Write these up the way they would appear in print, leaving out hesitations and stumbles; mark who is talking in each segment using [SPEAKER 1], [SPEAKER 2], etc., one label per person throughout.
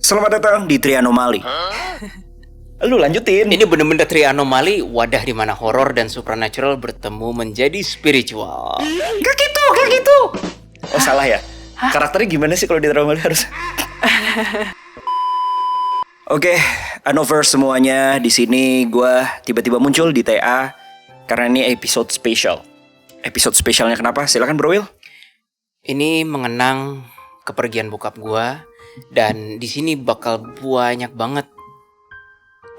[SPEAKER 1] Selamat datang di Trianomali. Lu lanjutin.
[SPEAKER 2] Ini bener-bener Trianomali, wadah di mana horor dan supernatural bertemu menjadi spiritual.
[SPEAKER 1] Gak gitu. Oh salah ya. Karakternya gimana sih kalau di Trianomali harus? Oke, Anover semuanya. Di sini gue tiba-tiba muncul di TA karena ini episode spesial. Episode spesialnya kenapa? Silakan Bro Will.
[SPEAKER 2] Ini mengenang kepergian bokap gua dan di sini bakal banyak banget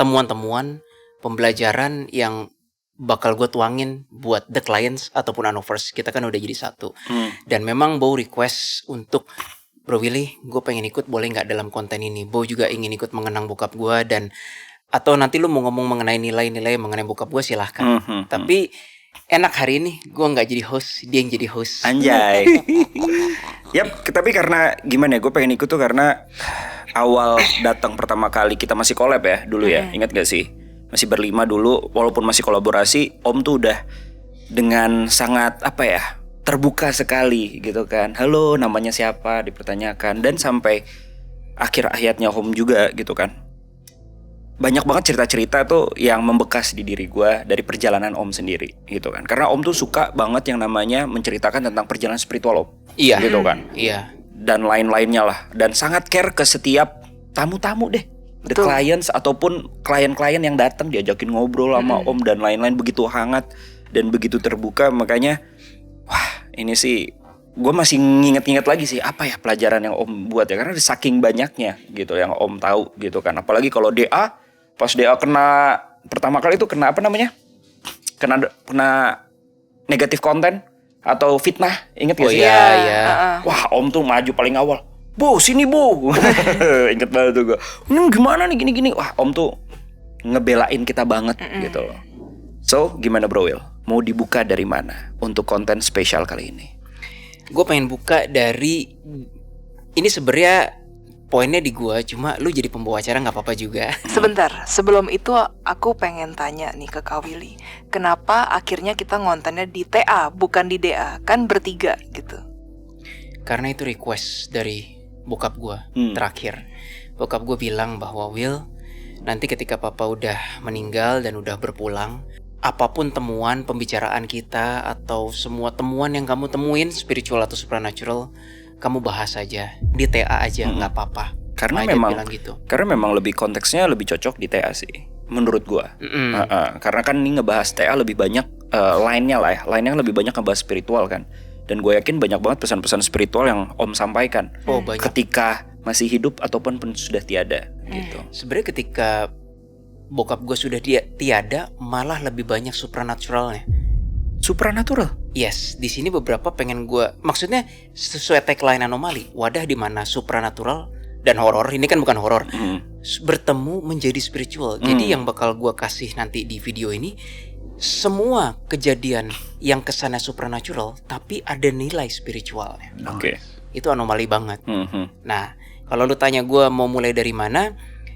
[SPEAKER 2] temuan-temuan pembelajaran yang bakal gue tuangin buat the clients ataupun Anovers. Kita kan udah jadi satu. Dan memang Bow request untuk Bro Willy, gue pengen ikut boleh nggak dalam konten ini? Bow juga ingin ikut mengenang bokap gue dan atau nanti lu mau ngomong mengenai nilai-nilai mengenai bokap gue silahkan. Tapi enak hari ini gue nggak jadi host, dia yang jadi host.
[SPEAKER 1] Anjay. Yap, tapi karena gimana ya, gue pengen ikut tuh karena awal datang pertama kali kita masih collab ya dulu ya. Ingat gak sih? Masih berlima dulu, walaupun masih kolaborasi, Om tuh udah dengan sangat terbuka sekali gitu kan. Halo, namanya siapa, dipertanyakan. Dan sampai akhir hayatnya Om juga gitu kan. Banyak banget cerita-cerita tuh yang membekas di diri gue dari perjalanan Om sendiri gitu kan. Karena Om tuh suka banget yang namanya menceritakan tentang perjalanan spiritual Om.
[SPEAKER 2] Iya.
[SPEAKER 1] Gitu kan.
[SPEAKER 2] Iya.
[SPEAKER 1] Dan lain-lainnya lah. Dan sangat care ke setiap tamu-tamu deh. The clients ataupun klien-klien yang datang diajakin ngobrol sama Om dan lain-lain, begitu hangat dan begitu terbuka. Makanya wah, ini sih gue masih nginget-nginget lagi sih apa ya pelajaran yang Om buat ya, karena saking banyaknya gitu yang Om tahu gitu kan. Apalagi kalau DA, pas DA kena pertama kali itu kena apa namanya? Kena negatif konten atau fitnah, inget gak sih?
[SPEAKER 2] Iya.
[SPEAKER 1] Wah, Om tuh maju paling awal. Bu, sini Bu. Ingat banget tuh gue. Ini gimana nih gini-gini. Wah, Om tuh ngebelain kita banget gitu loh. So, gimana Bro Will? Mau dibuka dari mana untuk konten spesial kali ini?
[SPEAKER 2] Gue pengen buka dari ini sebenarnya poinnya di gue, cuma lu jadi pembawa acara nggak apa-apa juga.
[SPEAKER 3] Sebentar, sebelum itu aku pengen tanya nih ke Kak Willy, kenapa akhirnya kita ngontennya di TA bukan di DA, kan bertiga gitu?
[SPEAKER 2] Karena itu request dari bokap gue terakhir. Bokap gue bilang bahwa Will, nanti ketika papa udah meninggal dan udah berpulang, apapun temuan pembicaraan kita atau semua temuan yang kamu temuin spiritual atau supernatural, kamu bahas aja di TA aja, nggak apa-apa.
[SPEAKER 1] Karena
[SPEAKER 2] gitu.
[SPEAKER 1] Karena memang lebih konteksnya lebih cocok di TA sih, menurut gua. Karena kan ini ngebahas TA lebih banyak lainnya lah ya, lainnya lebih banyak ngebahas spiritual kan. Dan gue yakin banyak banget pesan-pesan spiritual yang Om sampaikan ketika masih hidup ataupun pun sudah tiada gitu.
[SPEAKER 2] Sebenarnya ketika bokap gue sudah tiada, malah lebih banyak supernaturalnya.
[SPEAKER 1] Supernatural?
[SPEAKER 2] Yes, di sini beberapa pengen gue, maksudnya sesuai tagline Anomali, wadah di mana supernatural dan horor, ini kan bukan horor, bertemu menjadi spiritual. Jadi yang bakal gue kasih nanti di video ini, semua kejadian yang kesannya supernatural, tapi ada nilai spiritualnya.
[SPEAKER 1] Oke.
[SPEAKER 2] Itu anomali banget. Nah, kalau lu tanya gue mau mulai dari mana,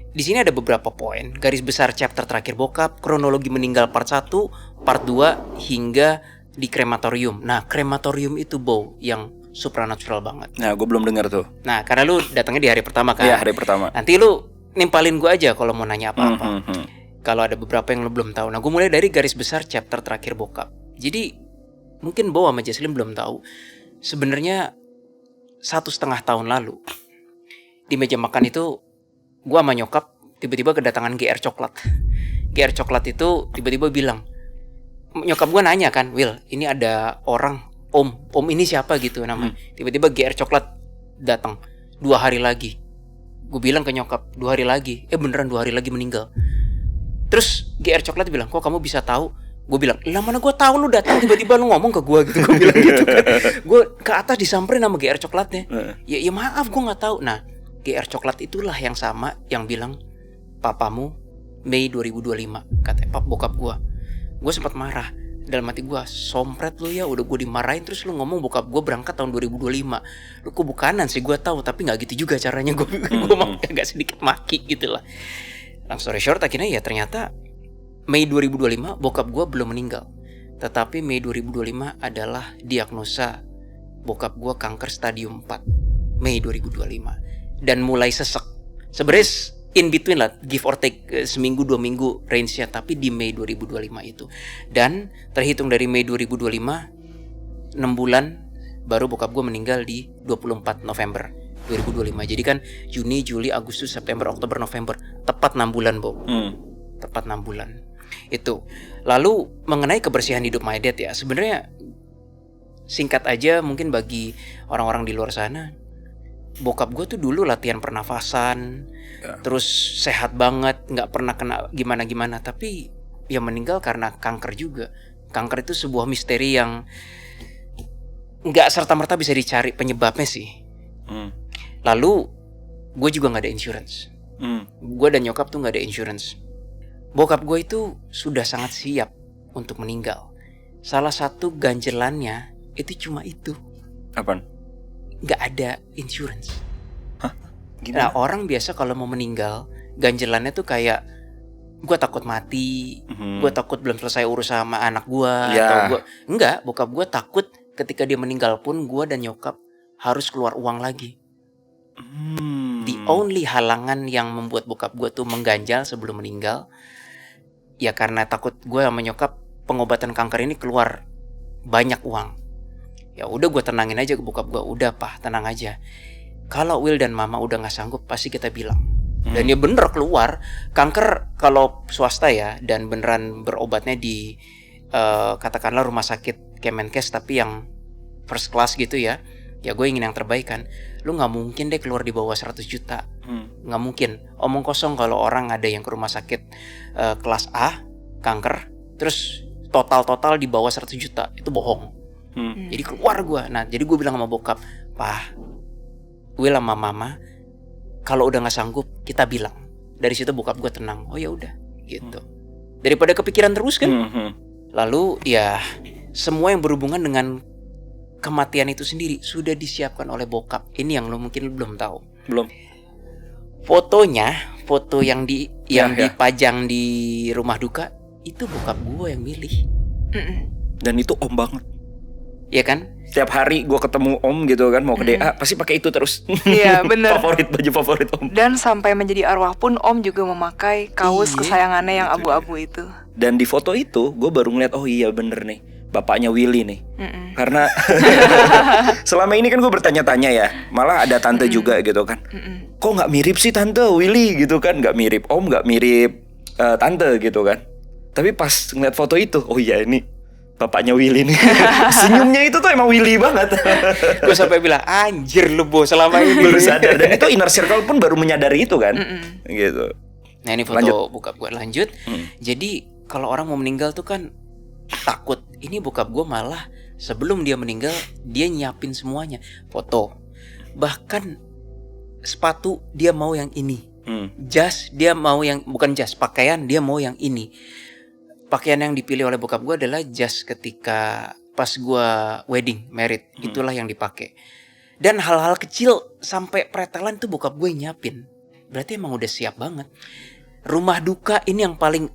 [SPEAKER 2] di sini ada beberapa poin. Garis besar chapter terakhir bokap, kronologi meninggal part 1, part 2 hingga di krematorium. Nah, krematorium itu Bow yang supernatural banget.
[SPEAKER 1] Nah, gue belum dengar tuh.
[SPEAKER 2] Nah, karena lu datangnya di hari pertama kan.
[SPEAKER 1] Iya, hari pertama.
[SPEAKER 2] Nanti lu nimpalin gue aja kalau mau nanya apa-apa. Kalau ada beberapa yang lu belum tahu. Nah, gue mulai dari garis besar chapter terakhir bokap. Jadi mungkin Bow sama Jesslyn belum tahu. Sebenarnya 1,5 tahun lalu di meja makan itu gue sama nyokap tiba-tiba kedatangan GR coklat. GR coklat itu tiba-tiba bilang, nyokap gue nanya kan, Will, ini ada orang, Om ini siapa gitu namanya. Tiba-tiba GR coklat datang 2 hari lagi. Gue bilang ke nyokap, 2 hari lagi, beneran 2 hari lagi meninggal. Terus GR coklat bilang, kok kamu bisa tahu? Gue bilang, lah mana gue tahu lu datang tiba-tiba lu ngomong ke gue gitu. Gue bilang gitu kan. Gue ke atas disamperin sama GR coklatnya. Ya maaf gue nggak tahu. Nah, GR coklat itulah yang sama yang bilang papamu Mei 2025, kata bokap gue. Gue sempat marah dalam hati gue, sompret lu ya, udah gue dimarahin terus lu ngomong bokap gue berangkat tahun 2025. Lu kok bukanan sih, gue tahu tapi nggak gitu juga caranya. Gue agak sedikit maki gitu lah. Long story short, akhirnya ya ternyata Mei 2025 bokap gue belum meninggal, tetapi Mei 2025 adalah diagnosa bokap gue kanker stadium 4 Mei 2025. Dan mulai sesek Sebenarnya in between lah, give or take seminggu 2 minggu range-nya, tapi di Mei 2025 itu. Dan terhitung dari Mei 2025 6 bulan baru bokap gue meninggal di 24 November 2025. Jadi kan Juni, Juli, Agustus, September, Oktober, November, tepat 6 bulan, Bo. Tepat 6 bulan. Itu. Lalu mengenai kebersihan hidup my dad ya, sebenarnya singkat aja mungkin bagi orang-orang di luar sana, bokap gue tuh dulu latihan pernafasan, terus sehat banget, nggak pernah kena gimana-gimana, tapi ya meninggal karena kanker juga. Kanker itu sebuah misteri yang nggak serta-merta bisa dicari penyebabnya sih. Lalu gue juga nggak ada insurance. Gue dan nyokap tuh nggak ada insurance. Bokap gue itu sudah sangat siap untuk meninggal. Salah satu ganjelannya itu cuma itu.
[SPEAKER 1] Apaan?
[SPEAKER 2] Nggak ada insurance.
[SPEAKER 1] Hah?
[SPEAKER 2] Nah,
[SPEAKER 1] Gimana?
[SPEAKER 2] orang biasa kalau mau meninggal, ganjelannya tuh kayak gue takut mati, gue takut belum selesai urus sama anak gue, atau gue enggak. Bokap gue takut ketika dia meninggal pun gue dan nyokap harus keluar uang lagi. The only halangan yang membuat bokap gue tuh mengganjal sebelum meninggal, ya karena takut gue sama nyokap pengobatan kanker ini keluar banyak uang. Ya udah gue tenangin aja ke bokap gue, udah Pak tenang aja. Kalau Will dan Mama udah nggak sanggup pasti kita bilang. Dan ya bener keluar kanker kalau swasta ya, dan beneran berobatnya di katakanlah rumah sakit Kemenkes tapi yang first class gitu ya. Ya gue ingin yang terbaik kan. Lu nggak mungkin deh keluar di bawah 100 juta. Nggak mungkin. Omong kosong kalau orang ada yang ke rumah sakit kelas A kanker terus total di bawah 100 juta itu bohong. Jadi keluar gue. Nah jadi gue bilang sama bokap, Pak, Will sama Mama kalau udah nggak sanggup kita bilang. Dari situ bokap gue tenang. Oh ya udah gitu. Daripada kepikiran terus kan. Lalu ya semua yang berhubungan dengan kematian itu sendiri sudah disiapkan oleh bokap. Ini yang lo mungkin belum tahu.
[SPEAKER 1] Belum.
[SPEAKER 2] Fotonya, foto yang dipajang di rumah duka itu bokap gue yang milih.
[SPEAKER 1] Dan itu om banget.
[SPEAKER 2] Iya kan?
[SPEAKER 1] Setiap hari gue ketemu om gitu kan, mau ke DA pasti pakai itu terus.
[SPEAKER 3] Iya bener.
[SPEAKER 1] Baju favorit om.
[SPEAKER 3] Dan sampai menjadi arwah pun om juga memakai kaos kesayangannya yang abu-abu itu.
[SPEAKER 1] Dan di foto itu gue baru ngeliat, oh iya bener nih, bapaknya Willy nih. Karena selama ini kan gue bertanya-tanya ya, malah ada tante juga gitu kan. Kok nggak mirip sih tante Willy gitu kan? Nggak mirip om, nggak mirip tante gitu kan. Tapi pas ngeliat foto itu, oh iya ini bapaknya Willy nih. Senyumnya itu tuh emang Willy banget.
[SPEAKER 2] Gue sampai bilang, anjir lu Bo selama ini.
[SPEAKER 1] Baru sadar. Dan itu inner circle pun baru menyadari itu kan. Gitu.
[SPEAKER 2] Nah ini foto
[SPEAKER 1] Lanjut.
[SPEAKER 2] bokap gue. Lanjut. Jadi kalau orang mau meninggal tuh kan takut. Ini bokap gue malah sebelum dia meninggal dia nyiapin semuanya. Foto. Bahkan sepatu dia mau yang ini. Jas dia mau yang, bukan jas, pakaian dia mau yang ini. Pakaian yang dipilih oleh bokap gue adalah jas ketika pas gue wedding, married. Itulah yang dipakai. Dan hal-hal kecil sampai pretelan tuh bokap gue nyiapin. Berarti emang udah siap banget. Rumah duka ini yang paling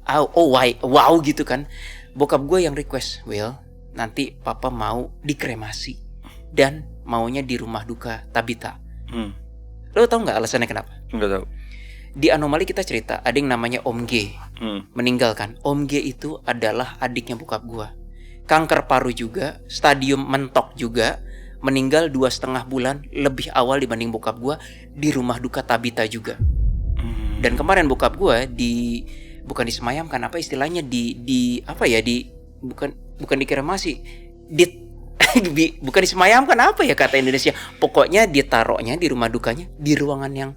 [SPEAKER 2] wow gitu kan. Bokap gue yang request, Will, nanti papa mau dikremasi. Dan maunya di rumah duka Tabita. Lo tau gak alasannya kenapa?
[SPEAKER 1] Enggak tahu.
[SPEAKER 2] Di Anomali kita cerita ada yang namanya Om G. Meninggal kan. Om G itu adalah adiknya bokap gua. Kanker paru juga, stadium mentok juga, meninggal 2,5 bulan lebih awal dibanding bokap gua di rumah duka Tabita juga. Dan kemarin bokap gua bukan disemayamkan, apa istilahnya bukan dikremasi, bukan disemayamkan, apa ya kata Indonesia. Pokoknya ditaruhnya di rumah dukanya di ruangan yang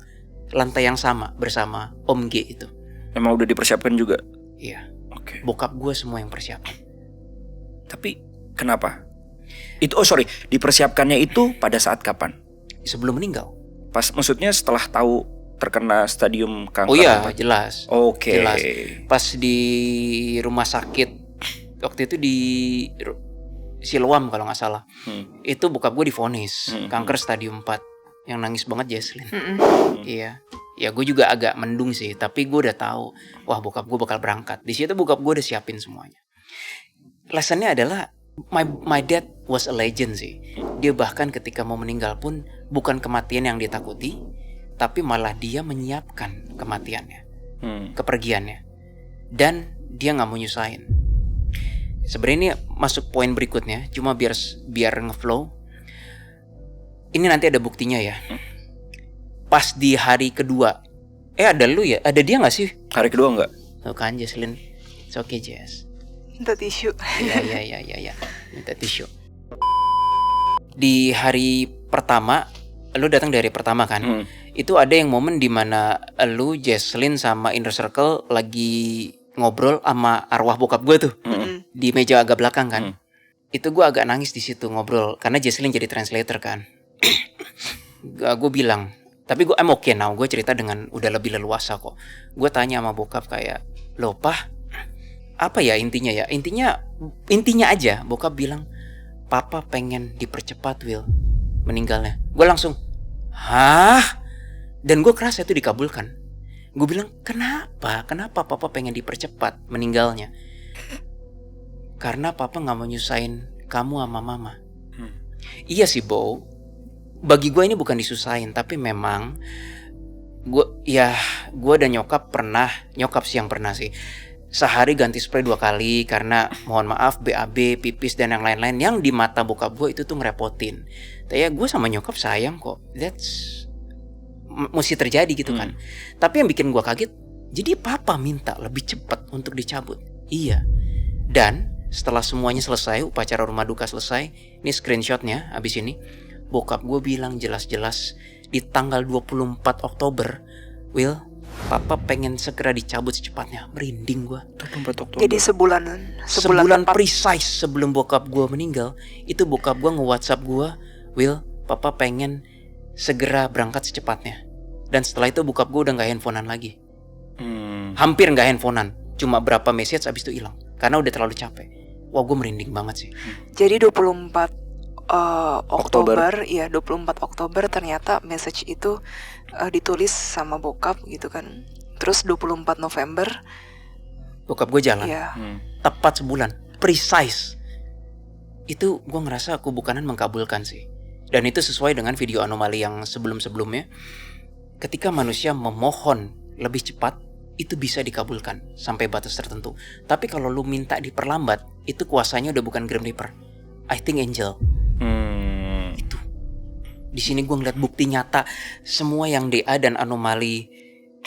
[SPEAKER 2] lantai yang sama bersama Om G itu.
[SPEAKER 1] Emang udah dipersiapkan juga?
[SPEAKER 2] Iya.
[SPEAKER 1] Oke.
[SPEAKER 2] Bokap gue semua yang persiapan.
[SPEAKER 1] Tapi kenapa? Dipersiapkannya itu pada saat kapan?
[SPEAKER 2] Sebelum meninggal.
[SPEAKER 1] Pas, maksudnya setelah tahu terkena stadium kanker?
[SPEAKER 2] Oh iya,
[SPEAKER 1] apa?
[SPEAKER 2] jelas.
[SPEAKER 1] Oke.
[SPEAKER 2] Jelas. Pas di rumah sakit waktu itu di Siloam kalau nggak salah. Itu bokap gue divonis kanker stadium 4. Yang nangis banget Jesslyn. Iya. Ya gue juga agak mendung sih, tapi gue udah tahu, wah bokap gue bakal berangkat. Di situ bokap gue udah siapin semuanya. Lessonnya adalah my dad was a legend sih. Dia bahkan ketika mau meninggal pun bukan kematian yang ditakuti, tapi malah dia menyiapkan kematiannya,
[SPEAKER 1] Hmm.
[SPEAKER 2] kepergiannya, dan dia nggak mau nyusahin. Sebenarnya ini masuk poin berikutnya, cuma biar ngeflow. Ini nanti ada buktinya ya. Pas di hari kedua, ada lu ya, ada dia nggak sih?
[SPEAKER 1] Hari kedua enggak?
[SPEAKER 2] Tuh kan Jesslyn, it's okay Jess.
[SPEAKER 3] Minta tisu.
[SPEAKER 2] Ya, minta tisu. Di hari pertama, lu datang dari pertama kan? Itu ada yang momen dimana lu, Jesslyn sama Inner Circle lagi ngobrol sama arwah bokap gue tuh di meja agak belakang kan? Itu gue agak nangis di situ ngobrol karena Jesslyn jadi translator kan. Gue bilang, tapi I'm okay now. Gue cerita dengan udah lebih leluasa kok. Gue tanya sama bokap kayak, loh pah, apa ya intinya ya? Intinya aja. Bokap bilang, papa pengen dipercepat Will meninggalnya. Gue langsung, hah? Dan gue kerasa itu dikabulkan. Gue bilang, kenapa? Kenapa papa pengen dipercepat meninggalnya? Karena papa gak mau nyusahin kamu sama mama. Iya sih Bo, bagi gue ini bukan disusahin, tapi memang gue dan nyokap sih yang pernah sih sehari ganti spray 2 kali karena mohon maaf BAB, pipis dan yang lain-lain yang di mata bokap gue itu tuh ngerepotin. Tapi ya gue sama nyokap sayang kok, that's mesti terjadi gitu kan. Tapi yang bikin gue kaget, jadi papa minta lebih cepat untuk dicabut. Iya. Dan setelah semuanya selesai, upacara rumah duka selesai, ini screenshotnya abis ini, bokap gue bilang jelas-jelas di tanggal 24 Oktober, Will, papa pengen segera dicabut secepatnya. Merinding gue.
[SPEAKER 1] 24 Oktober.
[SPEAKER 3] Jadi sebulan tepat.
[SPEAKER 2] Precise sebelum bokap gue meninggal, itu bokap gue nge-WhatsApp gue, Will, papa pengen segera berangkat secepatnya. Dan setelah itu bokap gue udah gak handphonean lagi. Hampir gak handphonean. Cuma berapa message abis itu hilang. Karena udah terlalu capek. Wah, gue merinding banget sih.
[SPEAKER 3] Jadi 24 Oktober, ya 24 Oktober ternyata message itu ditulis sama bokap gitu kan. Terus 24 November
[SPEAKER 2] bokap gue jalan.
[SPEAKER 3] ya.
[SPEAKER 2] Tepat sebulan. Precise. Itu gue ngerasa kebukanan mengkabulkan sih. Dan itu sesuai dengan video anomali yang sebelum-sebelumnya. Ketika manusia memohon lebih cepat, itu bisa dikabulkan sampai batas tertentu. Tapi kalau lu minta diperlambat, itu kuasanya udah bukan Grim Reaper. I think Angel. Itu. Di sini gue ngeliat bukti nyata semua yang DA dan anomali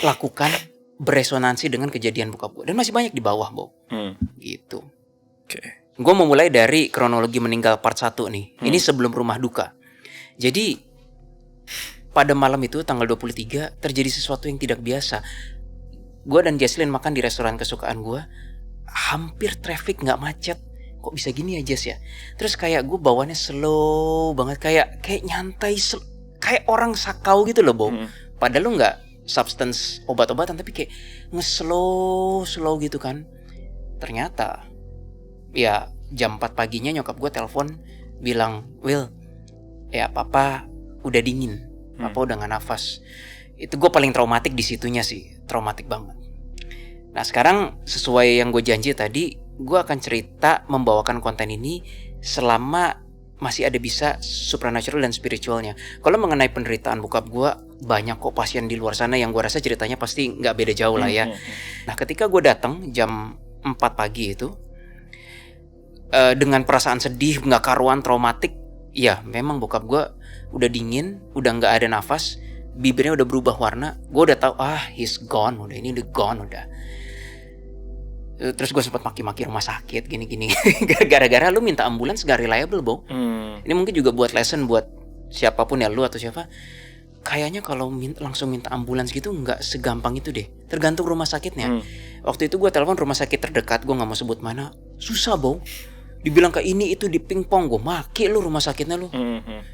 [SPEAKER 2] lakukan beresonansi dengan kejadian bokap gue. Dan masih banyak di bawah, Bo. Gitu.
[SPEAKER 1] Oke.
[SPEAKER 2] Gue mau mulai dari kronologi meninggal part 1 nih. Ini sebelum rumah duka. Jadi pada malam itu tanggal 23 terjadi sesuatu yang tidak biasa. Gue dan Jesslyn makan di restoran kesukaan gue. Hampir traffic gak macet. Kok bisa gini ya Jess ya? Terus kayak gue bawaannya slow banget. Kayak nyantai. Kayak orang sakau gitu loh Bo. Padahal lu gak substance obat-obatan. Tapi kayak slow gitu kan. Ternyata ya jam 4 paginya nyokap gue telepon. Bilang, Will, ya papa udah dingin. Papa udah gak nafas. Itu gue paling traumatik di situnya sih. Traumatik banget. Nah sekarang sesuai yang gue janji tadi, gue akan cerita membawakan konten ini selama masih ada bisa supernatural dan spiritualnya. Kalau mengenai penderitaan bokap gue, banyak kok pasien di luar sana yang gue rasa ceritanya pasti gak beda jauh lah ya. Nah ketika gue datang jam 4 pagi itu, dengan perasaan sedih, gak karuan, traumatik, ya memang bokap gue udah dingin, udah gak ada nafas, bibirnya udah berubah warna. Gue udah tahu, he's gone, ini udah gone udah. Terus gue sempat maki-maki rumah sakit gini-gini. Gara-gara lu minta ambulans gak reliable, Bo. Ini mungkin juga buat lesson buat siapapun ya, lu atau siapa. Kayaknya kalau langsung minta ambulans gitu gak segampang itu deh. Tergantung rumah sakitnya. Waktu itu gue telepon rumah sakit terdekat, gue gak mau sebut mana. Susah, Bo. Dibilang ke ini itu di pingpong. Gue maki lu rumah sakitnya lu.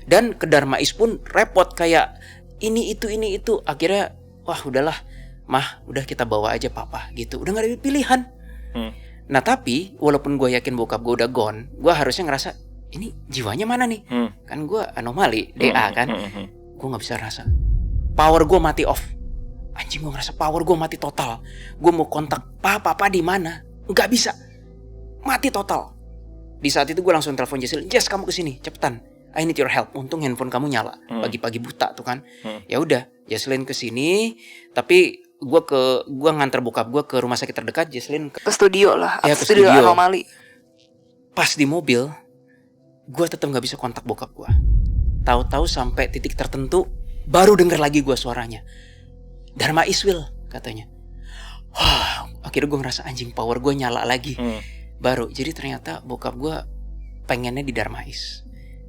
[SPEAKER 2] Dan ke Darmais pun repot kayak ini itu. Akhirnya wah udahlah mah, udah kita bawa aja papa gitu. Udah gak ada pilihan. Nah tapi walaupun gue yakin bokap gue udah gone, gue harusnya ngerasa ini jiwanya mana nih. Kan gue anomali DA kan. Gue gak bisa rasa. Power gue mati off. Anjing, gue ngerasa power gue mati total. Gue mau kontak papa di mana, gak bisa. Mati total. Di saat itu gue langsung telepon Jess, kamu kesini cepetan. I need your help. Untung handphone kamu nyala. Pagi-pagi buta tuh kan. Ya udah, Jesslyn kesini. Tapi gue nganter bokap gue ke rumah sakit terdekat. Jesslyn
[SPEAKER 3] ke studio lah.
[SPEAKER 2] Ya, ke
[SPEAKER 3] studio
[SPEAKER 2] studio.
[SPEAKER 3] Anomali.
[SPEAKER 2] Pas di mobil, gue tetap nggak bisa kontak bokap gue. Tahu-tahu sampai titik tertentu, baru denger lagi gue suaranya. Dharma Iswil katanya. Akhirnya gue ngerasa anjing, power gue nyala lagi. Baru, jadi ternyata bokap gue pengennya di Darmais.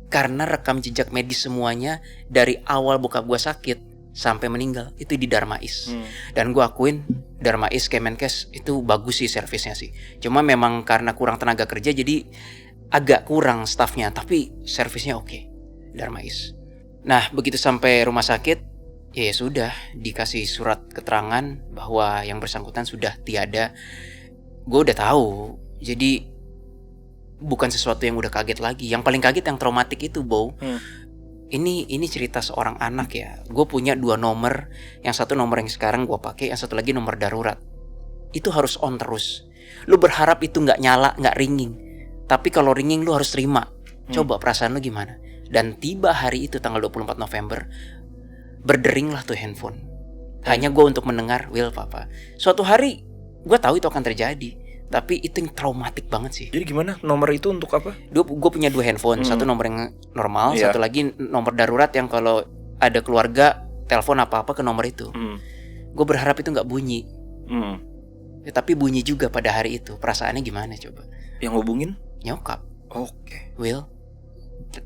[SPEAKER 2] Karena rekam jejak medis semuanya dari awal bokap gue sakit sampai meninggal itu di Darmais. Dan gue akuin Darmais Kemenkes itu bagus sih servisnya sih. Cuma memang karena kurang tenaga kerja jadi agak kurang staffnya, tapi servisnya oke. Darmais. Nah, begitu sampai rumah sakit, ya sudah dikasih surat keterangan bahwa yang bersangkutan sudah tiada. Gue udah tahu. Jadi bukan sesuatu yang udah kaget lagi. Yang paling kaget yang traumatik itu, Bo. Ini cerita seorang anak ya. Gue punya 2 nomor. Yang satu nomor yang sekarang gue pakai, yang satu lagi nomor darurat. Itu harus on terus. Lu berharap itu nggak nyala, nggak ringing. Tapi kalau ringing lu harus terima. Coba perasaan lu gimana? Dan tiba hari itu tanggal 24 November, berderinglah tuh handphone. Hanya gue untuk mendengar, Will papa. Suatu hari gue tahu itu akan terjadi. Tapi itu yang traumatik banget sih.
[SPEAKER 1] Jadi gimana? Nomor itu untuk apa?
[SPEAKER 2] Gue punya 2 handphone. Satu nomor yang normal, satu lagi nomor darurat yang kalau ada keluarga telepon apa-apa ke nomor itu. Gue berharap itu gak bunyi. Ya, tapi bunyi juga pada hari itu. Perasaannya gimana coba?
[SPEAKER 1] Yang hubungin?
[SPEAKER 2] Nyokap.
[SPEAKER 1] Oke.
[SPEAKER 2] Will,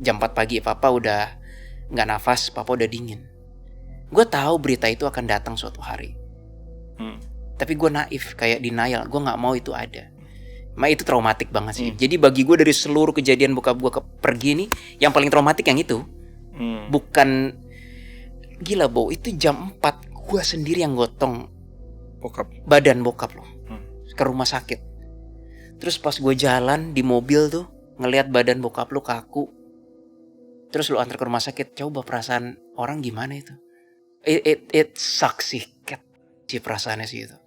[SPEAKER 2] jam 4 pagi papa udah gak nafas, papa udah dingin. Gue tahu berita itu akan datang suatu hari. Tapi gue naif, kayak denial. Gue gak mau itu ada. Itu traumatik banget sih. Jadi bagi gue dari seluruh kejadian bokap gue pergi nih, yang paling traumatik yang itu. Bukan, gila Bo, itu jam 4 gue sendiri yang gotong badan bokap lo ke rumah sakit. Terus pas gue jalan di mobil tuh, ngelihat badan bokap lo kaku. Terus lo antar ke rumah sakit. Coba perasaan orang gimana itu? It sucks sih, sih perasaannya sih itu.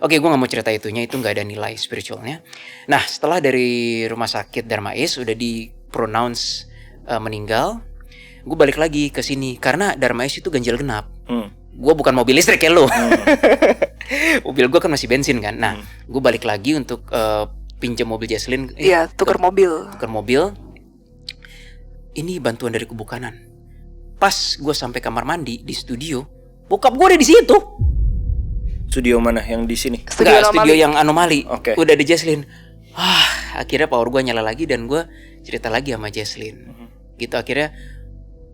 [SPEAKER 2] Oke, gue gak mau cerita itunya, itu gak ada nilai spiritualnya. Nah, setelah dari rumah sakit Darmais udah di pronounce meninggal, gue balik lagi ke sini karena Darmais itu ganjil genap. Gue bukan mobil listrik kayak lo. Mobil gue kan masih bensin kan. Nah, gue balik lagi untuk pinjam mobil Jesslyn.
[SPEAKER 3] Iya, tukar mobil.
[SPEAKER 2] Ini bantuan dari Kubu Kanan. Pas gue sampai kamar mandi di studio, bokap gue ada di situ.
[SPEAKER 1] Studio mana yang di sini?
[SPEAKER 2] Studio yang Anomali.
[SPEAKER 1] Oke.
[SPEAKER 2] Udah ada Jesslyn. Akhirnya power gue nyala lagi dan gue cerita lagi sama Jesslyn. Gitu akhirnya,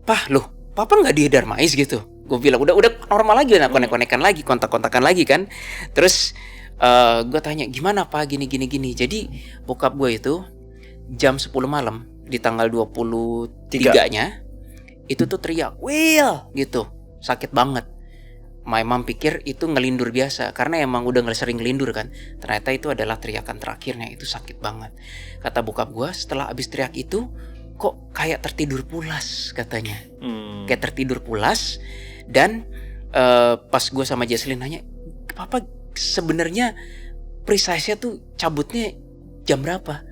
[SPEAKER 2] papa nggak di Darmais gitu. Gue bilang udah normal lagi, konek-konekan lagi, kontak-kontakan lagi kan. Terus gue tanya gimana pak gini. Jadi bokap gue itu jam 10 malam di tanggal 23-nya itu tuh teriak, Will gitu, sakit banget. My mom pikir itu ngelindur biasa karena emang udah sering ngelindur kan. Ternyata itu adalah teriakan terakhirnya, itu sakit banget. Kata bokap gue setelah abis teriak itu kok kayak tertidur pulas katanya. Kayak tertidur pulas. Dan pas gue sama Jesslyn nanya, papa sebenarnya precise-nya tuh cabutnya jam berapa?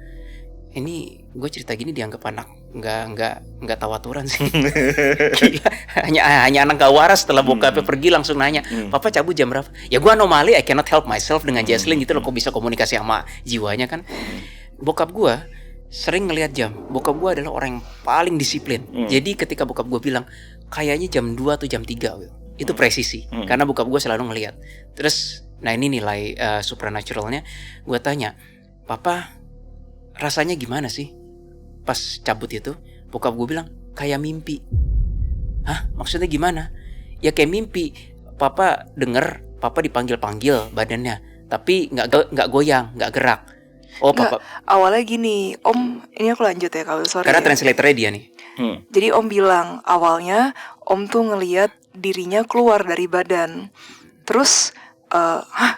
[SPEAKER 2] Ini gue cerita gini dianggap anak nggak tahu aturan sih. Gila, hanya anak gak waras. Setelah bokapnya pergi langsung nanya, papa cabut jam berapa? Ya gue anomali, I cannot help myself dengan Jesslyn gitu loh. Kok bisa komunikasi sama jiwanya kan. Bokap gue sering ngelihat jam. Bokap gue adalah orang yang paling disiplin. Jadi ketika bokap gue bilang kayaknya jam 2 atau jam 3 Will, itu presisi. Karena bokap gue selalu ngelihat. Terus nah ini nilai supernaturalnya. Gue tanya, papa rasanya gimana sih pas cabut itu? Bokap gue bilang kayak mimpi. Hah, maksudnya gimana? Ya kayak mimpi. Papa denger papa dipanggil-panggil badannya, tapi nggak goyang, nggak gerak. Oh papa.
[SPEAKER 3] Awalnya gini, Om, ini aku lanjut ya kalau sorry.
[SPEAKER 2] Karena
[SPEAKER 3] ya.
[SPEAKER 2] translatornya dia nih.
[SPEAKER 3] Jadi Om bilang awalnya Om tuh ngelihat dirinya keluar dari badan. Terus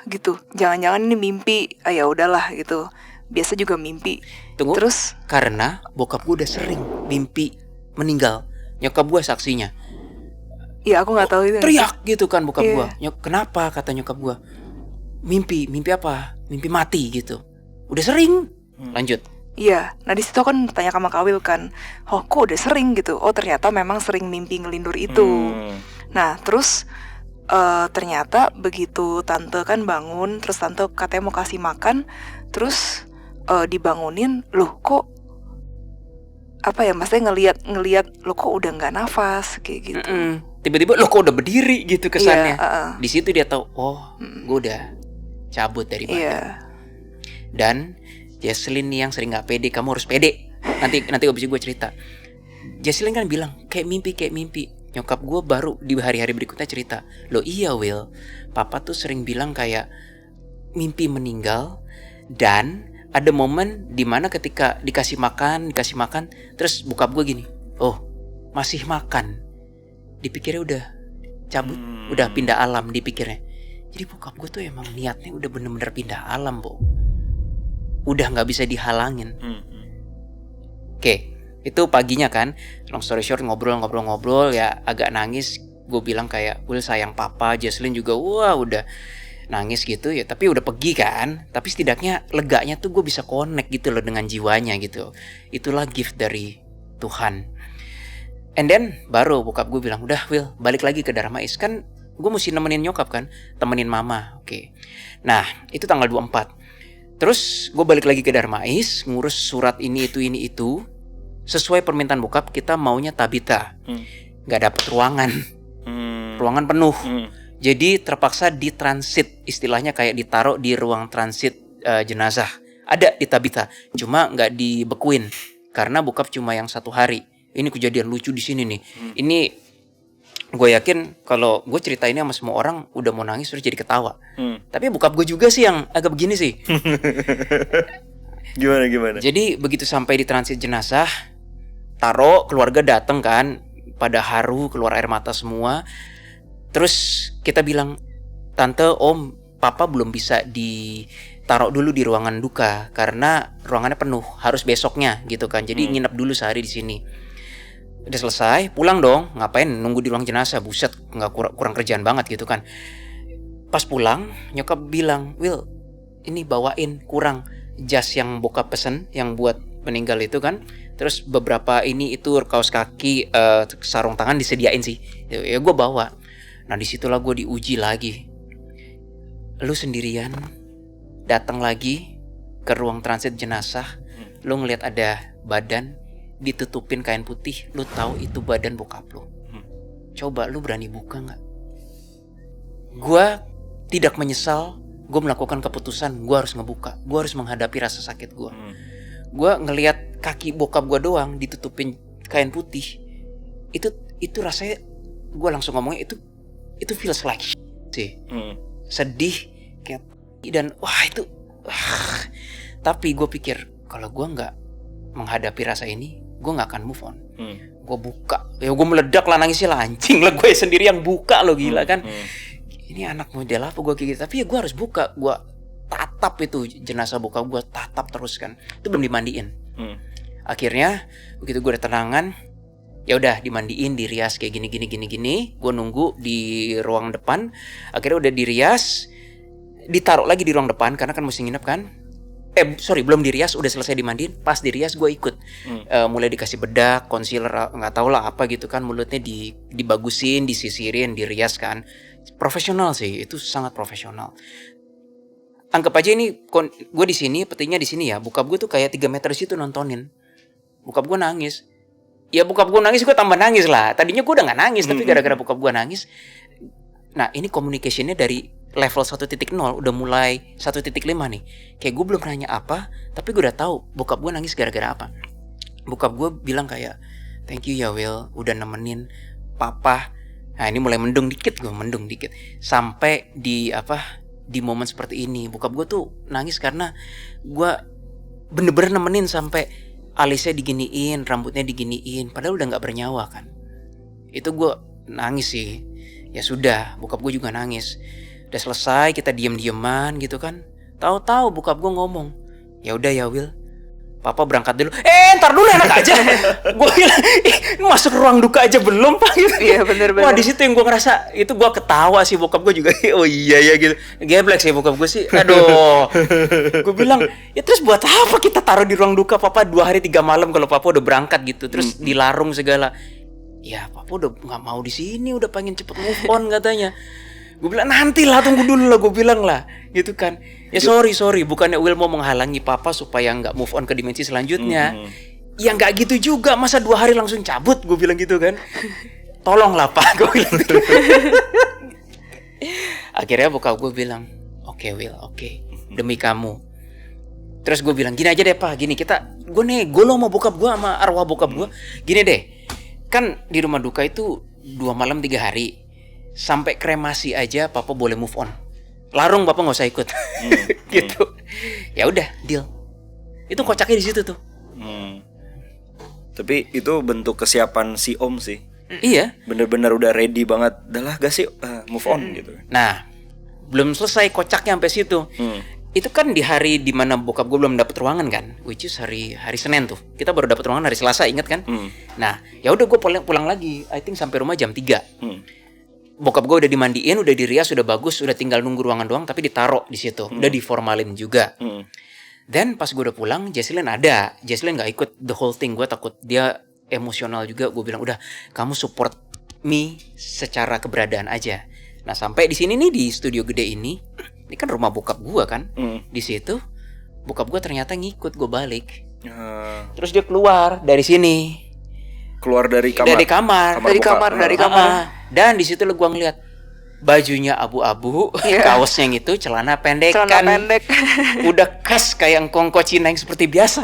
[SPEAKER 3] gitu. Jangan-jangan ini mimpi. Ya udahlah gitu. Biasa juga mimpi.
[SPEAKER 2] Tunggu.
[SPEAKER 3] Terus
[SPEAKER 2] karena bokap gue udah sering mimpi meninggal. Nyokap gue saksinya.
[SPEAKER 3] ya aku nggak tahu itu.
[SPEAKER 2] Teriak gitu kan bokap
[SPEAKER 3] Iya.
[SPEAKER 2] gue. Kenapa kata nyokap gue? Mimpi apa? Mimpi mati gitu. Udah sering. Lanjut.
[SPEAKER 3] Iya, nah di situ kan tanya sama Kak Will kan, oh kok udah sering gitu, oh ternyata memang sering mimpi ngelindur itu. Nah terus ternyata begitu tante kan bangun, terus tante katanya mau kasih makan, terus dibangunin, loh kok apa ya, maksudnya ngelihat lo kok udah nggak nafas kayak gitu.
[SPEAKER 2] Tiba-tiba lo kok udah berdiri gitu kesannya.
[SPEAKER 3] Iya,
[SPEAKER 2] Di situ dia tahu, oh gue udah cabut dari badan.
[SPEAKER 3] Iya.
[SPEAKER 2] Dan Jesslyn nih yang sering nggak pede, kamu harus pede. Nanti abis itu gue cerita. Jesslyn kan bilang kayak mimpi. Nyokap gue baru di hari-hari berikutnya cerita, lo iya Will, papa tuh sering bilang kayak mimpi meninggal. Dan ada momen dimana ketika dikasih makan, terus bokap gue gini, oh masih makan. Dipikirnya udah cabut, udah pindah alam dipikirnya. Jadi bokap gue tuh emang niatnya udah bener-bener pindah alam, Bo. Udah gak bisa dihalangin. Oke, itu paginya kan, long story short, ngobrol ya agak nangis. Gue bilang kayak, Will sayang papa. Jesslyn juga wah udah nangis gitu ya, tapi udah pergi kan. Tapi setidaknya leganya tuh gue bisa connect gitu loh dengan jiwanya gitu. Itulah gift dari Tuhan. And then baru bokap gue bilang, udah Will balik lagi ke Darmais. Kan gue mesti nemenin nyokap kan, temenin mama. Oke. Nah itu tanggal 24. Terus gue balik lagi ke Darmais, ngurus surat ini itu. Sesuai permintaan bokap, kita maunya Tabita. Gak dapet ruangan. Ruangan penuh. Jadi terpaksa ditransit, istilahnya kayak ditaruh di ruang transit jenazah. Ada di Tabita, cuma gak dibekuin. Karena bokap cuma yang 1 hari. Ini kejadian lucu di sini nih. Ini gue yakin kalau gue cerita ini sama semua orang udah mau nangis terus jadi ketawa. Tapi bokap gue juga sih yang agak begini sih.
[SPEAKER 1] Gimana?
[SPEAKER 2] Jadi begitu sampai di transit jenazah, taruh, keluarga dateng kan, pada haru, keluar air mata semua. Terus kita bilang, tante, om, papa belum bisa ditaruh dulu di ruangan duka karena ruangannya penuh, harus besoknya gitu kan. Jadi nginep dulu sehari di sini. Udah selesai, pulang dong. Ngapain nunggu di ruang jenazah? Buset, nggak kurang kerjaan banget gitu kan. Pas pulang, nyokap bilang, Will, ini bawain kurang jas yang bokap pesen, yang buat meninggal itu kan. Terus beberapa ini itu kaos kaki, sarung tangan disediain sih. Ya gue bawa. Nah disitulah gue diuji lagi. Lu sendirian datang lagi ke ruang transit jenazah, lu ngeliat ada badan ditutupin kain putih, lu tahu itu badan bokap lu. Coba lu berani buka nggak? Gua tidak menyesal, gue melakukan keputusan, gue harus ngebuka, gue harus menghadapi rasa sakit gue. Gue ngelihat kaki bokap gue doang ditutupin kain putih, itu rasanya gue langsung ngomongnya itu feels like sih, sedih kayak dan wah itu. Tapi gue pikir kalau gue nggak menghadapi rasa ini, gue nggak akan move on. Gue buka, ya gue meledak lah, nangisnya lancing lah, gue sendiri yang buka lo, gila kan. Ini anak model apa gue kayak gitu, tapi ya gue harus buka. Gue tatap itu jenazah bokap, gue tatap terus kan. Itu belum dimandiin. Akhirnya begitu gue udah tenangan, ya udah dimandiin, dirias kayak gini. Gue nunggu di ruang depan. Akhirnya udah dirias, ditaruh lagi di ruang depan karena kan mesti nginep kan. Belum dirias, udah selesai dimandiin. Pas dirias gue ikut. Mulai dikasih bedak, concealer, nggak tahu lah apa gitu kan. Mulutnya dibagusin, disisirin, dirias kan. Profesional sih, itu sangat profesional. Anggap aja ini gue di sini, petinya di sini ya. Bokap gue tuh kayak 3 meter situ nontonin. Bokap gue nangis. Ya bokap gue nangis, gue tambah nangis lah. Tadinya gue udah nggak nangis, tapi gara-gara bokap gue nangis. Nah ini communication-nya dari level 1.0 udah mulai 1.5 nih. Kayak gue belum nanya apa, tapi gue udah tahu bokap gue nangis gara-gara apa. Bokap gue bilang kayak, thank you ya Will, udah nemenin papa. Nah ini mulai mendung dikit. Sampai di momen seperti ini. Bokap gue tuh nangis karena gue bener-bener nemenin sampai alisnya diginiin, rambutnya diginiin, padahal udah gak bernyawa kan. Itu gue nangis sih. Ya sudah, bokap gue juga nangis. Udah selesai, kita diem-dieman gitu kan. Tahu-tahu bokap gue ngomong, ya udah ya Will, Papa berangkat dulu. Ntar dulu enak aja. Gue bilang, masuk ruang duka aja belum Pak.
[SPEAKER 3] Iya bener-bener.
[SPEAKER 2] Wah di situ yang gue ngerasa itu gue ketawa sih, bokap gue juga. Oh iya ya gitu. Geblek sih bokap gue sih. Aduh. Gue bilang ya terus buat apa kita taruh di ruang duka Papa 2 hari 3 malam kalau Papa udah berangkat gitu. Terus dilarung segala. Ya Papa udah nggak mau di sini, udah pengen cepet move on katanya. Gue bilang nantilah, tunggu dulu lah, gue bilang lah gitu kan. Ya sorry bukannya Will mau menghalangi Papa supaya nggak move on ke dimensi selanjutnya. Ya nggak gitu juga, masa 2 hari langsung cabut, gue bilang gitu kan. Tolonglah Pak, gue bilang gitu. Akhirnya bokap gue bilang, oke Will, oke, demi kamu. Terus gue bilang gini aja deh Pak, gini gue nego lo sama bokap gue, sama arwah bokap gue. Gini deh, kan di rumah duka itu 2 malam 3 hari. Sampai kremasi aja Papa boleh move on. Larung Papa nggak usah ikut. Gitu. Ya udah, deal. Itu kocaknya di situ tuh.
[SPEAKER 1] Tapi itu bentuk kesiapan si Om sih.
[SPEAKER 2] Iya.
[SPEAKER 1] Bener-bener udah ready banget. Udahlah gak sih move on gitu.
[SPEAKER 2] Nah, belum selesai kocaknya sampai situ. Itu kan di hari dimana bokap gue belum dapet ruangan kan, which is hari Senin tuh. Kita baru dapet ruangan hari Selasa, ingat kan? Nah, ya udah gue pulang lagi. I think sampai rumah jam 3. Bokap gue udah dimandiin, udah dirias, udah bagus, udah tinggal nunggu ruangan doang, tapi ditaruh di situ, udah diformalin juga. Dan pas gue udah pulang, Jesslyn ada. Jesslyn nggak ikut the whole thing, gue takut dia emosional juga. Gue bilang udah, kamu support me secara keberadaan aja. Nah sampai di sini nih di studio gede ini kan rumah bokap gue kan, di situ bokap gue ternyata ngikut gue balik. Terus dia keluar dari sini.
[SPEAKER 1] Keluar dari kamar.
[SPEAKER 3] Dari kamar.
[SPEAKER 2] Dan di situ lo gua ngeliat bajunya abu-abu, kaosnya gitu, celana pendek. Udah khas kayak engkongko Cina yang seperti biasa.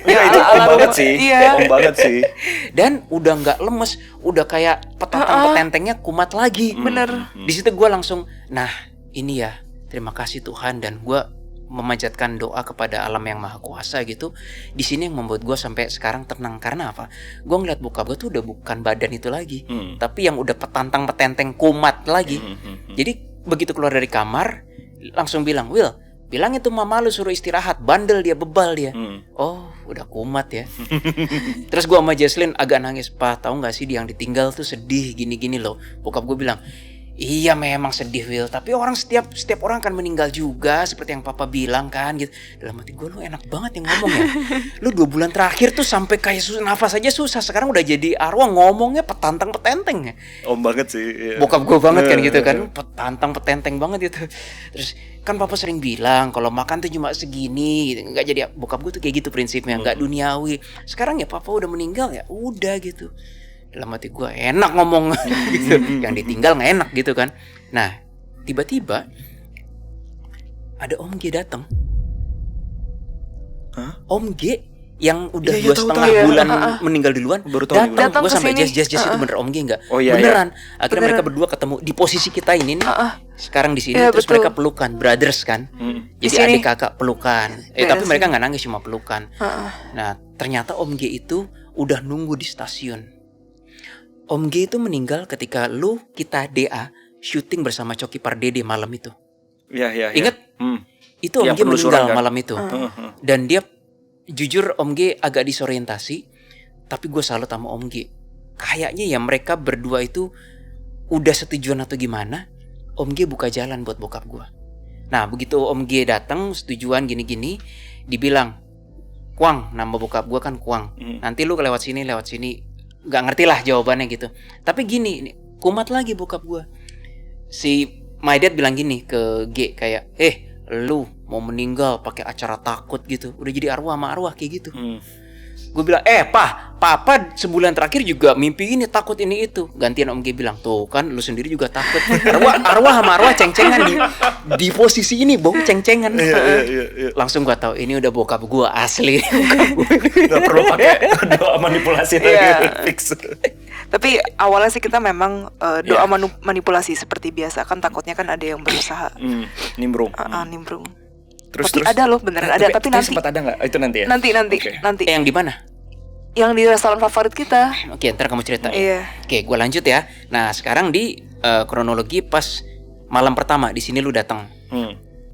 [SPEAKER 1] Ya itu om banget sih. Om banget sih.
[SPEAKER 2] Dan udah nggak lemes, udah kayak petenteng-petentengnya kumat lagi.
[SPEAKER 3] Bener.
[SPEAKER 2] Di situ gua langsung, nah ini ya, terima kasih Tuhan, dan gua memanjatkan doa kepada alam yang maha kuasa gitu. Di sini yang membuat gue sampai sekarang tenang. Karena apa? Gue ngeliat bokap gue tuh udah bukan badan itu lagi, tapi yang udah petenteng kumat lagi. Jadi begitu keluar dari kamar langsung bilang, Will, bilang itu mama lu suruh istirahat, bandel dia, bebal dia. Oh udah kumat ya. Terus gue sama Jesslyn agak nangis. Pak, tahu nggak sih dia yang ditinggal tuh sedih gini-gini loh. Bokap gue bilang, iya memang sedih Will, tapi orang setiap orang kan meninggal juga, seperti yang Papa bilang kan gitu. Dalam hati gue, lu enak banget yang ngomong ya. Lu 2 bulan terakhir tuh sampai kayak nafas aja susah, sekarang udah jadi arwah ngomongnya petantang-petenteng ya.
[SPEAKER 1] Om banget sih. Iya.
[SPEAKER 2] Bokap gue banget kan gitu kan, petantang-petenteng banget gitu. Terus kan Papa sering bilang kalau makan tuh cuma segini gitu. Nggak jadi, bokap gue tuh kayak gitu prinsipnya, nggak duniawi. Sekarang ya Papa udah meninggal ya udah gitu. Dalam hati gue enak ngomong gitu. Yang ditinggal gak enak gitu kan. Nah tiba-tiba ada Om G datang. Om G yang udah 2,5 bulan meninggal duluan datang. Gue sampai Jess itu bener Om G nggak? Beneran. Akhirnya mereka berdua ketemu di posisi kita ini nih. Sekarang di sini terus betul. Mereka pelukan, brothers kan. Jadi adik kakak pelukan. Tapi mereka nggak nangis, cuma pelukan. Nah ternyata Om G itu udah nunggu di stasiun. Om G itu meninggal ketika kita DA syuting bersama Coki Pardede malam itu.
[SPEAKER 1] Iya.
[SPEAKER 2] Ingat? Itu Om G meninggal kan? Malam itu. Dan dia jujur Om G agak disorientasi, tapi gue salut sama Om G. Kayaknya ya mereka berdua itu udah setujuan atau gimana. Om G buka jalan buat bokap gue. Nah begitu Om G datang setujuan gini-gini, dibilang, Kuang, nama bokap gue kan Kuang. Nanti lu lewat sini. Gak ngerti lah jawabannya gitu. Tapi gini, kumat lagi bokap gue. Si my dad bilang gini ke G kayak, lu mau meninggal pakai acara takut gitu. Udah jadi arwah sama arwah kayak gitu. Gue bilang, Papa sebulan terakhir juga mimpi ini, takut ini itu. Gantian Om G bilang, tuh kan lu sendiri juga takut. Arwah sama arwah ceng-cengan di posisi ini, bau ceng-cengan. Langsung gue tahu ini udah bokap gue asli.
[SPEAKER 1] Gak perlu pakai doa manipulasi lagi, fix.
[SPEAKER 3] Tapi awalnya sih kita memang doa manipulasi seperti biasa kan, takutnya kan ada yang berusaha
[SPEAKER 1] nimbrung.
[SPEAKER 3] Nimbrung.
[SPEAKER 1] Terus
[SPEAKER 3] ada loh, beneran ada. Tapi nanti
[SPEAKER 1] sempat ada nggak? Itu nanti ya.
[SPEAKER 3] Nanti.
[SPEAKER 2] Yang di mana?
[SPEAKER 3] Yang di restoran favorit kita.
[SPEAKER 2] Oke, ntar kamu cerita.
[SPEAKER 3] Iya.
[SPEAKER 2] Oke, gue lanjut ya. Nah, sekarang di kronologi pas malam pertama di sini lu datang.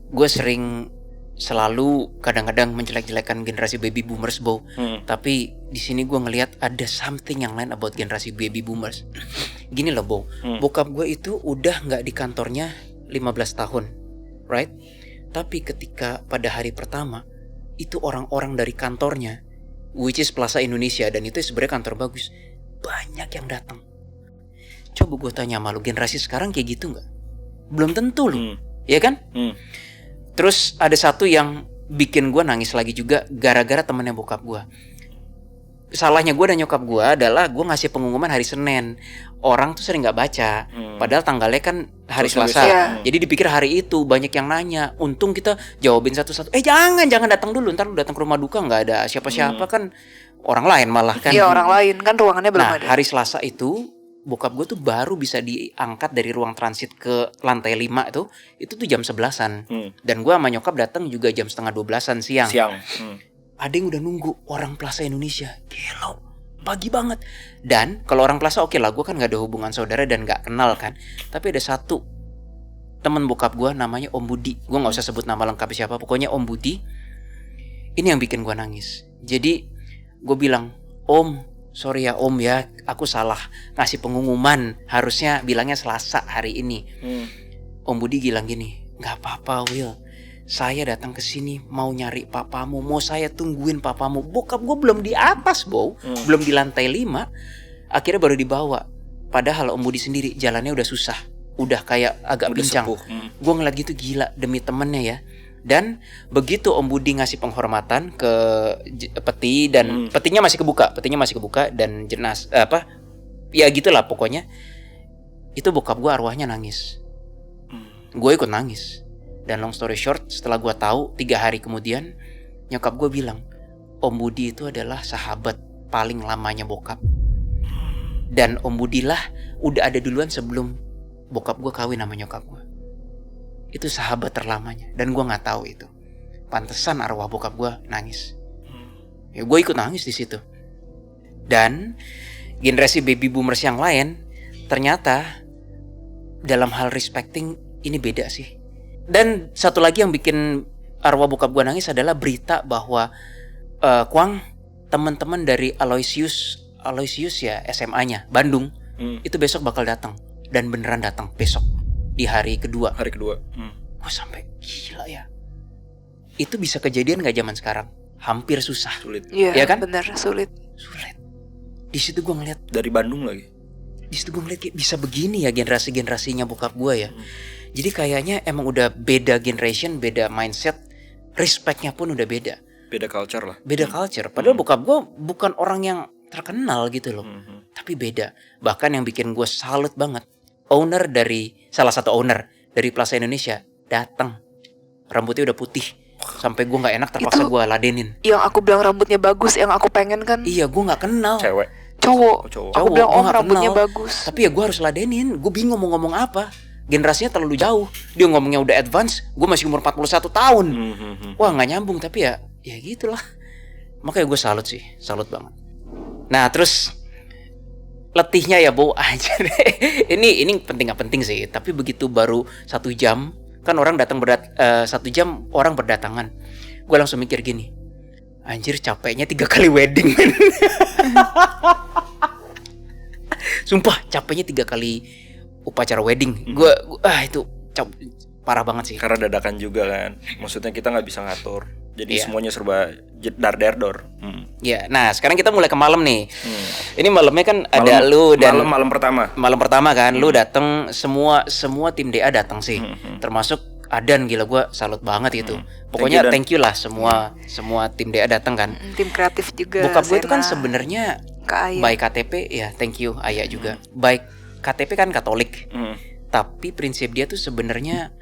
[SPEAKER 2] Gue sering selalu kadang-kadang menjelek-jelekan generasi baby boomers, Bo. Tapi di sini gue ngelihat ada something yang lain about generasi baby boomers. Gini loh, Bo. Bokap gue itu udah nggak di kantornya 15 tahun, right? Tapi ketika pada hari pertama itu orang-orang dari kantornya, which is Plaza Indonesia, dan itu sebenarnya kantor bagus, banyak yang datang. Coba gue tanya sama lu, generasi sekarang kayak gitu nggak? Belum tentu loh, ya kan? Terus ada satu yang bikin gue nangis lagi juga gara-gara temennya bokap gue. Salahnya gue dan nyokap gue adalah gue ngasih pengumuman hari Senin. Orang tuh sering gak baca, padahal tanggalnya kan hari Selasa. Jadi dipikir hari itu, banyak yang nanya. Untung kita jawabin satu-satu. Jangan datang dulu, ntar lu datang ke rumah duka gak ada siapa-siapa kan. Orang lain malah kan.
[SPEAKER 3] Iya, orang lain kan ruangannya belum ada.
[SPEAKER 2] Hari Selasa itu bokap gue tuh baru bisa diangkat dari ruang transit ke lantai 5 itu tuh jam 11-an. Dan gue sama nyokap datang juga jam setengah 12-an siang. Ada yang udah nunggu, orang Plaza Indonesia. Gila, pagi banget. Dan kalau orang Plaza oke lah, gue kan gak ada hubungan saudara dan gak kenal kan. Tapi ada satu temen bokap gue namanya Om Budi. Gue gak usah sebut nama lengkap siapa, pokoknya Om Budi. Ini yang bikin gue nangis. Jadi gue bilang, Om, sorry ya Om ya, aku salah ngasih pengumuman. Harusnya bilangnya Selasa hari ini. Om Budi bilang gini, gak apa-apa Will, saya datang ke sini mau nyari papamu, mau saya tungguin papamu. Bokap gue belum di atas, Bo, belum di lantai 5. Akhirnya baru dibawa. Padahal Om Budi sendiri jalannya udah susah, udah kayak agak pincang. Gue ngeliat gitu, gila demi temennya ya. Dan begitu Om Budi ngasih penghormatan ke peti, dan petinya masih kebuka dan ya gitulah pokoknya. Itu bokap gue arwahnya nangis. Gue ikut nangis. Dan long story short, setelah gue tahu 3 hari kemudian, nyokap gue bilang, Om Budi itu adalah sahabat paling lamanya bokap. Dan Om Budi lah udah ada duluan sebelum bokap gue kawin sama nyokap gue. Itu sahabat terlamanya, dan gue nggak tahu itu. Pantesan arwah bokap gue nangis. Ya gue ikut nangis di situ. Dan generasi baby boomers yang lain ternyata dalam hal respecting ini beda sih. Dan satu lagi yang bikin arwah bokap gue nangis adalah berita bahwa Kwang, teman-teman dari Aloysius ya SMA-nya Bandung, itu besok bakal datang, dan beneran datang besok di hari kedua. Gue sampai gila ya. Itu bisa kejadian gak zaman sekarang? Hampir susah.
[SPEAKER 1] Sulit.
[SPEAKER 3] Iya
[SPEAKER 2] ya kan?
[SPEAKER 3] Bener, sulit.
[SPEAKER 2] Di situ gue ngeliat,
[SPEAKER 1] Dari Bandung lagi.
[SPEAKER 2] di situ gue ngeliat kayak bisa begini ya generasinya bokap gue ya. Jadi kayaknya emang udah beda generation, beda mindset, respectnya pun udah beda.
[SPEAKER 1] Beda culture lah.
[SPEAKER 2] Beda culture. Padahal bokap gue bukan orang yang terkenal gitu loh. Tapi beda. Bahkan yang bikin gue salut banget, salah satu owner dari Plaza Indonesia datang. Rambutnya udah putih. Sampai gue gak enak, terpaksa gue ladenin.
[SPEAKER 3] Yang aku bilang rambutnya bagus, yang aku pengen kan.
[SPEAKER 2] Iya, gue gak kenal.
[SPEAKER 1] Cewek.
[SPEAKER 3] Cowok. Aku bilang
[SPEAKER 2] gua
[SPEAKER 3] Om
[SPEAKER 2] nggak
[SPEAKER 3] rambutnya
[SPEAKER 2] kenal.
[SPEAKER 3] bagus.
[SPEAKER 2] Tapi ya gue harus ladenin. Gue bingung mau ngomong apa. Generasinya terlalu jauh. Dia ngomongnya udah advance, gue masih umur 41 tahun. Wah gak nyambung, tapi ya gitulah. Makanya gue salut banget. Nah terus letihnya ya Bo aja deh. Ini penting gak penting sih. Tapi begitu baru 1 jam, kan orang datang 1 jam orang berdatangan. Gue langsung mikir gini, anjir capeknya 3 kali wedding. Sumpah capeknya 3 kali upacara wedding. Gue itu parah banget sih.
[SPEAKER 1] Karena dadakan juga kan. Maksudnya kita gak bisa ngatur. Jadi semuanya serba dar-der-dor.
[SPEAKER 2] Ya, nah sekarang kita mulai ke malam nih. Ini malamnya kan ada lu dan
[SPEAKER 1] malam pertama.
[SPEAKER 2] Malam pertama kan, lu datang, semua tim DA datang sih. Termasuk Adan, gila gue salut banget itu. Pokoknya thank you lah semua tim DA datang kan.
[SPEAKER 3] Tim kreatif juga.
[SPEAKER 2] Bokap gue itu kan sebenarnya
[SPEAKER 3] Kak Aya.
[SPEAKER 2] baik KTP ya, thank you Aya juga. Baik KTP kan Katolik. Tapi prinsip dia tuh sebenarnya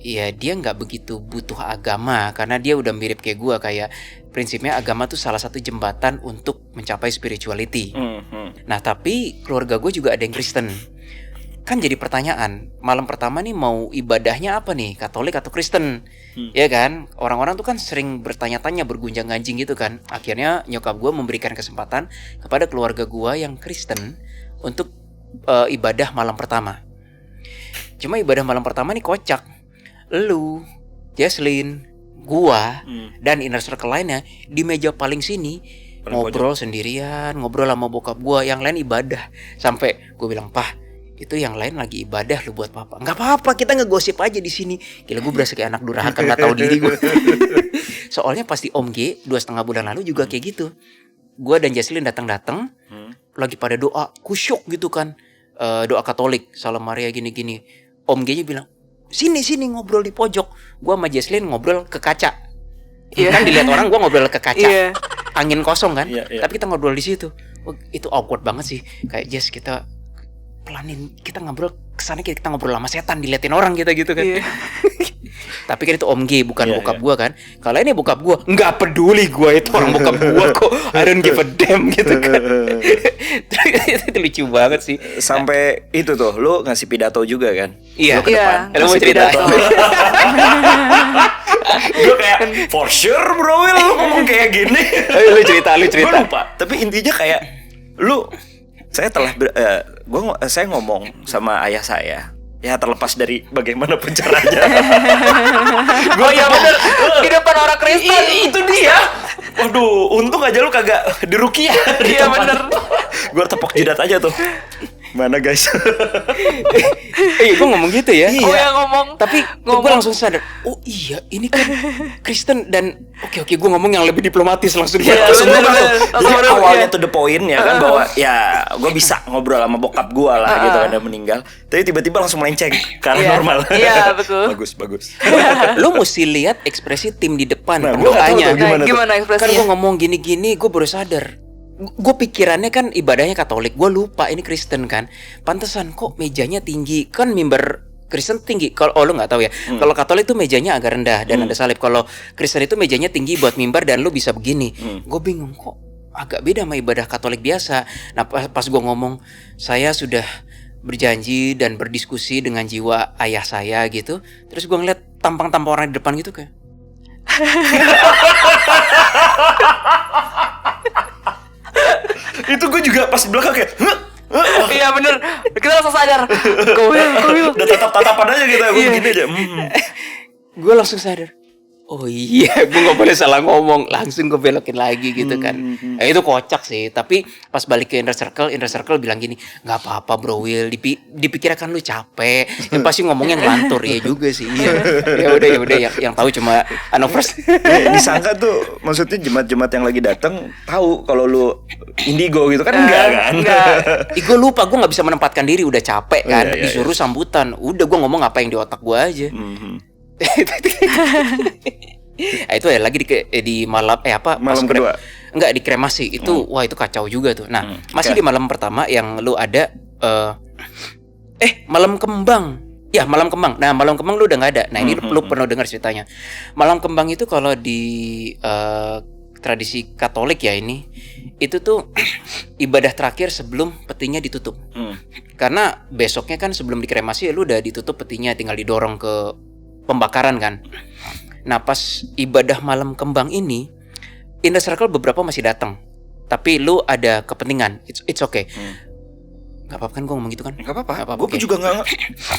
[SPEAKER 2] ya dia nggak begitu butuh agama, karena dia udah mirip kayak gue, kayak prinsipnya agama tuh salah satu jembatan untuk mencapai spirituality. Nah tapi keluarga gue juga ada yang Kristen. Kan jadi pertanyaan, malam pertama nih mau ibadahnya apa nih, Katolik atau Kristen? Ya kan, orang-orang tuh kan sering bertanya-tanya, bergunjang-ganjing gitu kan. Akhirnya nyokap gue memberikan kesempatan kepada keluarga gue yang Kristen untuk ibadah malam pertama. Cuma ibadah malam pertama nih kocak. Lu, Jesslyn, gua dan inner circle lainnya di meja paling sini
[SPEAKER 1] Paling
[SPEAKER 2] ngobrol sendirian, ngobrol sama bokap gua, yang lain ibadah. Sampai gua bilang, "Pah, itu yang lain lagi ibadah, lu buat papa." "Nggak apa-apa, kita ngegosip aja di sini." Gila, gue berasa kayak anak durhaka, nggak tahu diri gue. Soalnya pasti Om G 2,5 bulan lalu juga kayak gitu. Gue dan Jesslyn datang lagi pada doa kusyuk gitu kan, doa Katolik, Salam Maria gini-gini. Om G-nya bilang, sini ngobrol di pojok. Gue sama Jesslyn ngobrol ke kaca. Kan dilihat orang, gue ngobrol ke kaca. Angin kosong kan, tapi kita ngobrol di situ. Itu awkward banget sih. Kayak Jess, kita pelanin, kita ngobrol kesana, kita ngobrol sama setan, diliatin orang kita gitu kan. Tapi kan itu Om G, bukan bokap gua kan. Kalau ini bokap gua, nggak peduli gua itu orang bokap gua kok. I don't give a damn gitu kan. Itu lucu banget sih.
[SPEAKER 1] Sampai itu tuh, lu ngasih pidato juga kan?
[SPEAKER 2] Iya.
[SPEAKER 1] Lu ke depan,
[SPEAKER 2] Lu mau
[SPEAKER 1] ngasih
[SPEAKER 2] cerita?
[SPEAKER 1] pidato. Gue kayak for sure bro, Will, lu ngomong kayak gini.
[SPEAKER 2] Lu cerita.
[SPEAKER 1] Gue lupa. Tapi intinya kayak lu, saya saya ngomong sama ayah saya. Ya terlepas dari bagaimana caranya.
[SPEAKER 2] Oh iya bener, di depan orang Kristen.
[SPEAKER 1] Itu dia. Waduh, untung aja lu kagak dirukiah.
[SPEAKER 2] Iya bener.
[SPEAKER 1] Gue tepok jidat aja tuh. Mana guys?
[SPEAKER 2] Gue ngomong gitu ya.
[SPEAKER 3] Oh ya ngomong.
[SPEAKER 2] Tapi gue langsung sadar, oh iya ini kan Kristen. Dan oke gue ngomong yang lebih diplomatis langsung.
[SPEAKER 1] Langsung
[SPEAKER 3] bener,
[SPEAKER 1] ngomong tuh.
[SPEAKER 3] bener.
[SPEAKER 1] Jadi
[SPEAKER 3] Langsung
[SPEAKER 1] awalnya tuh the point ya kan, bahwa ya gue bisa ngobrol sama bokap gue lah gitu kan, udah meninggal. Tapi tiba-tiba langsung melenceng ke arah normal.
[SPEAKER 3] Iya betul.
[SPEAKER 1] Bagus.
[SPEAKER 2] Lu mesti lihat ekspresi tim di depan.
[SPEAKER 1] Nah, gua nggak tahu
[SPEAKER 2] doanya.
[SPEAKER 1] tuh gimana tuh.
[SPEAKER 3] Gimana
[SPEAKER 2] Kan
[SPEAKER 3] ekspresinya?
[SPEAKER 2] gue ngomong gini-gini, gue baru sadar. Gue pikirannya kan ibadahnya Katolik, gue lupa ini Kristen kan. Pantesan kok mejanya tinggi, kan mimbar Kristen tinggi. Kalau lu nggak tahu ya, kalau Katolik tuh mejanya agak rendah dan ada salib. Kalau Kristen itu mejanya tinggi buat mimbar dan lu bisa begini. Gue bingung kok agak beda sama ibadah Katolik biasa. Nah pas gue ngomong, saya sudah berjanji dan berdiskusi dengan jiwa ayah saya gitu. Terus gue ngeliat tampang-tampang orang di depan gitu kayak.
[SPEAKER 1] Itu gue juga pas di belakang kayak
[SPEAKER 3] Iya bener. Kita langsung sadar. Kowil.
[SPEAKER 1] udah tatap-tatapan aja gitu. Gue gini aja.
[SPEAKER 2] Gue langsung sadar, oh iya, gue gak boleh salah ngomong. Langsung gue belokin lagi gitu kan. Itu kocak sih. Tapi pas balik ke inner circle bilang gini, gak apa-apa bro Will, dipikirkan lu capek. Yang pasti ngomongnya ngelantur. Iya juga sih. Iya. Ya udah yang tahu cuma first.
[SPEAKER 1] Disangka tuh, maksudnya jemaat-jemaat yang lagi datang tahu kalau lu indigo gitu kan. Enggak kan?
[SPEAKER 2] Gue lupa, gue gak bisa menempatkan diri. Udah capek kan,
[SPEAKER 1] Iya.
[SPEAKER 2] disuruh sambutan. Udah gue ngomong apa yang di otak gue aja. Itu ya lagi di malam
[SPEAKER 1] Malam kedua.
[SPEAKER 2] Enggak, di kremasi itu. Wah itu kacau juga tuh. Nah masih di malam pertama yang lu ada malam kembang. Ya malam kembang. Nah malam kembang lu udah nggak ada. Nah ini lu pernah dengar ceritanya. Malam kembang itu kalau di tradisi Katolik ya ini, itu tuh ibadah terakhir sebelum petinya ditutup. Karena besoknya kan sebelum dikremasi lu udah ditutup petinya, tinggal didorong ke pembakaran kan. Nah pas ibadah malam kembang ini, inner circle beberapa masih datang, tapi lu ada kepentingan. It's okay. Gak apa-apa kan gue ngomong gitu kan?
[SPEAKER 1] Gak apa-apa.
[SPEAKER 2] Gue
[SPEAKER 1] Gue juga gak.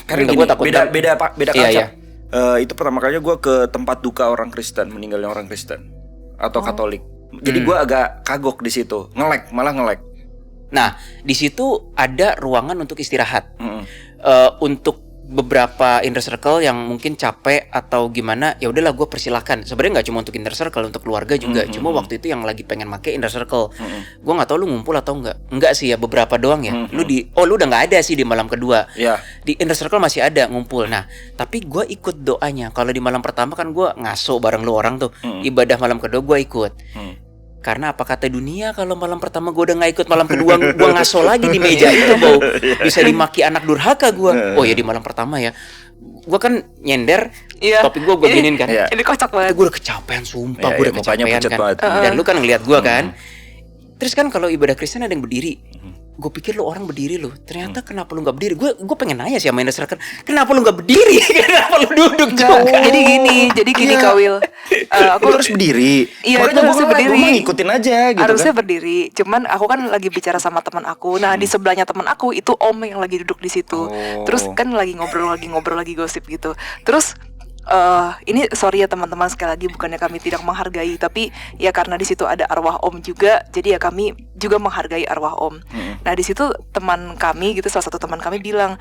[SPEAKER 1] Karena
[SPEAKER 2] Enggak,
[SPEAKER 1] gini,
[SPEAKER 2] gua takut
[SPEAKER 1] beda
[SPEAKER 2] Iya,
[SPEAKER 1] konsep.
[SPEAKER 2] iya.
[SPEAKER 1] Itu pertama kalinya gue ke tempat duka orang Kristen, meninggalnya orang Kristen atau Katolik. Jadi gue agak kagok di situ, malah ngelek.
[SPEAKER 2] Nah di situ ada ruangan untuk istirahat. Untuk beberapa inner circle yang mungkin capek atau gimana, ya udahlah gue persilahkan. Sebenarnya nggak cuma untuk inner circle, untuk keluarga juga. Cuma waktu itu yang lagi pengen make inner circle. Gue nggak tahu lu ngumpul atau enggak sih ya, beberapa doang ya. Lu udah nggak ada sih di malam kedua.
[SPEAKER 1] Iya.
[SPEAKER 2] Di inner circle masih ada ngumpul. Nah tapi gue ikut doanya. Kalau di malam pertama kan gue ngaso bareng lu orang tuh. Ibadah malam kedua gue ikut. Karena apa kata dunia, kalau malam pertama gue udah gak ikut, malam kedua gue ngaso lagi di meja itu, bau bisa dimaki anak durhaka gue. Oh ya di malam pertama ya, gue kan nyender, topik gue giniin kan.
[SPEAKER 3] Ini kocak banget.
[SPEAKER 2] Gue udah kecapean, sumpah gue udah
[SPEAKER 1] mukanya
[SPEAKER 2] kecapean
[SPEAKER 1] pucet
[SPEAKER 2] kan.
[SPEAKER 1] banget.
[SPEAKER 2] Dan lu kan ngeliat gue kan. Terus kan kalau ibadah Kristen ada yang berdiri. Gue pikir lu orang berdiri lu. Ternyata kenapa lu gak berdiri? Gue pengen nanya sih sama inner circle, kenapa lu gak berdiri? Kenapa lu duduk juga?
[SPEAKER 3] Jadi gini Kawil.
[SPEAKER 1] Aku harus berdiri.
[SPEAKER 3] Iya,
[SPEAKER 1] Makanya
[SPEAKER 3] itu harusnya berdiri.
[SPEAKER 1] Gue ngikutin aja gitu
[SPEAKER 3] Harusnya
[SPEAKER 1] kan.
[SPEAKER 3] berdiri. Cuman aku kan lagi bicara sama teman aku. Nah di sebelahnya teman aku itu Om yang lagi duduk di situ. Terus kan lagi ngobrol lagi gosip gitu. Terus ini sorry ya teman-teman, sekali lagi bukannya kami tidak menghargai, tapi ya karena di situ ada arwah om juga, jadi ya kami juga menghargai arwah om. Nah di situ teman kami gitu, salah satu teman kami bilang,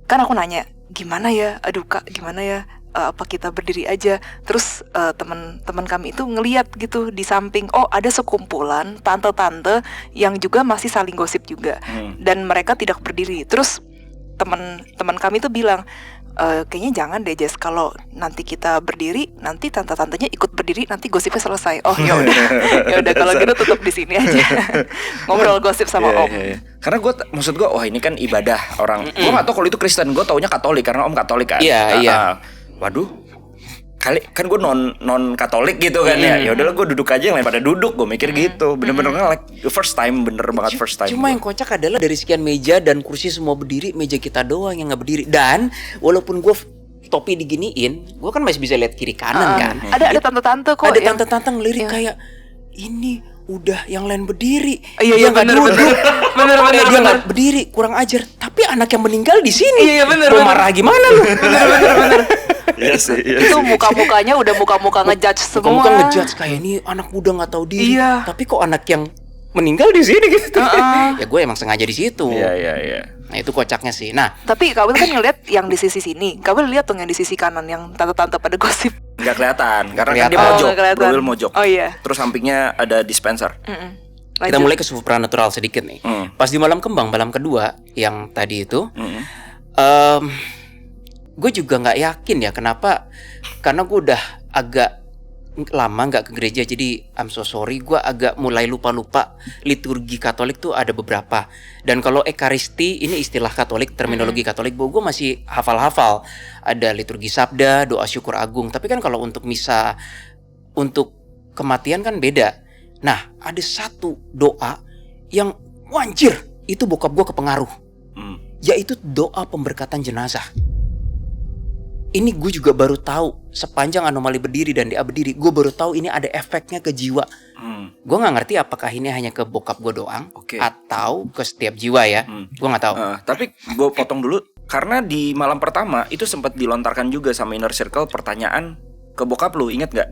[SPEAKER 3] kan aku nanya gimana ya, aduh kak gimana ya, apa kita berdiri aja. Terus teman-teman kami itu ngeliat gitu di samping, oh ada sekumpulan tante-tante yang juga masih saling gosip juga, dan mereka tidak berdiri. Terus teman kami tuh bilang, kayaknya jangan deh Jess, kalau nanti kita berdiri nanti tante-tantenya ikut berdiri, nanti gosipnya selesai. Oh ya udah ya udah kalau gitu tutup di sini aja ngobrol gosip sama om.
[SPEAKER 1] Karena maksud gue, wah ini kan ibadah orang. Gue nggak tahu kalau itu Kristen, gue taunya Katolik karena om Katolik kan.
[SPEAKER 2] Iya.
[SPEAKER 1] Waduh, kali kan gue non Katolik gitu kan ya. Ya udahlah gue duduk aja, yang lain pada duduk. Gue mikir gitu, bener-bener like first time, bener banget first time.
[SPEAKER 2] Cuma yang kocak adalah dari sekian meja dan kursi semua berdiri, meja kita doang yang nggak berdiri. Dan walaupun gue topi diginiin, gue kan masih bisa lihat kiri kanan kan.
[SPEAKER 3] Ada tante-tante kok.
[SPEAKER 2] Ada tante-tante ngelirik kayak ini udah yang lain berdiri.
[SPEAKER 3] Iya
[SPEAKER 2] bener. Bener. Dia nggak berdiri, kurang ajar. Tapi anak yang meninggal di sini.
[SPEAKER 3] Iya bener.
[SPEAKER 2] Mau marah gimana lu?
[SPEAKER 3] Bener.
[SPEAKER 1] Iya sih.
[SPEAKER 3] Itu muka-mukanya udah muka-muka ngejudge semua.
[SPEAKER 2] Muka-muka ngejudge kayak ini anak muda nggak tahu diri.
[SPEAKER 3] Iya.
[SPEAKER 2] Tapi kok anak yang meninggal di sini gitu. Ya gue emang sengaja di situ.
[SPEAKER 1] Iya.
[SPEAKER 2] Nah itu kocaknya sih. Nah
[SPEAKER 3] Tapi Kak Wil kan ngeliat yang di sisi sini. Kak Wil lihat tuh yang di sisi kanan yang tante-tante pada gosip.
[SPEAKER 1] Nggak kelihatan karena kan dia
[SPEAKER 2] Kelihatan.
[SPEAKER 1] mojok.
[SPEAKER 3] Nggak kelihatan.
[SPEAKER 1] Bro Will mojok.
[SPEAKER 3] Oh iya.
[SPEAKER 1] Terus sampingnya ada dispenser.
[SPEAKER 2] kita mulai ke supranatural sedikit nih. Pas di malam kembang, malam kedua yang tadi itu, gue juga nggak yakin ya kenapa, karena gue udah agak lama nggak ke gereja, jadi I'm so sorry, gue agak mulai lupa liturgi Katolik tuh ada beberapa. Dan kalau Ekaristi ini istilah Katolik, terminologi Katolik, gue masih hafal-hafal. Ada liturgi Sabda, doa syukur agung. Tapi kan kalau untuk misa untuk kematian kan beda. Nah ada satu doa yang wanjir, itu bokap gue kepengaruh, yaitu doa pemberkatan jenazah. Ini gue juga baru tahu, sepanjang Anomali berdiri dan dia berdiri, gue baru tahu ini ada efeknya ke jiwa. Gue nggak ngerti apakah ini hanya ke bokap gue doang, atau ke setiap jiwa ya. Gue nggak tahu.
[SPEAKER 1] Tapi gue potong dulu, karena di malam pertama itu sempat dilontarkan juga sama Inner Circle pertanyaan ke bokap lu, ingat nggak?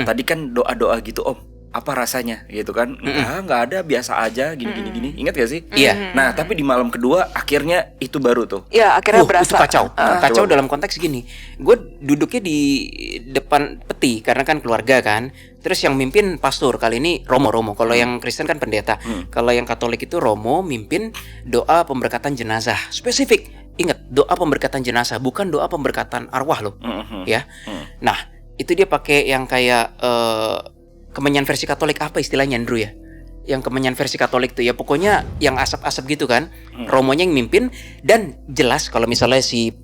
[SPEAKER 1] Tadi kan doa-doa gitu om, apa rasanya gitu kan? Nggak ada, biasa aja gini. Ingat gak sih?
[SPEAKER 2] Iya.
[SPEAKER 1] Nah tapi di malam kedua akhirnya itu baru tuh.
[SPEAKER 3] Ya akhirnya berasa.
[SPEAKER 2] Itu kacau. Kacau dalam konteks gini. Gue duduknya di depan peti karena kan keluarga kan. Terus yang mimpin pastor, kali ini Romo. Kalau yang Kristen kan pendeta. Kalau yang Katolik itu Romo mimpin doa pemberkatan jenazah. Spesifik. Ingat, doa pemberkatan jenazah, bukan doa pemberkatan arwah loh. Ya. Nah, itu dia pakai yang kayak Kemenyan versi Katolik, apa istilahnya Andrew ya? Yang Kemenyan versi Katolik tuh ya pokoknya yang asap-asap gitu kan. Romonya yang mimpin, dan jelas kalau misalnya si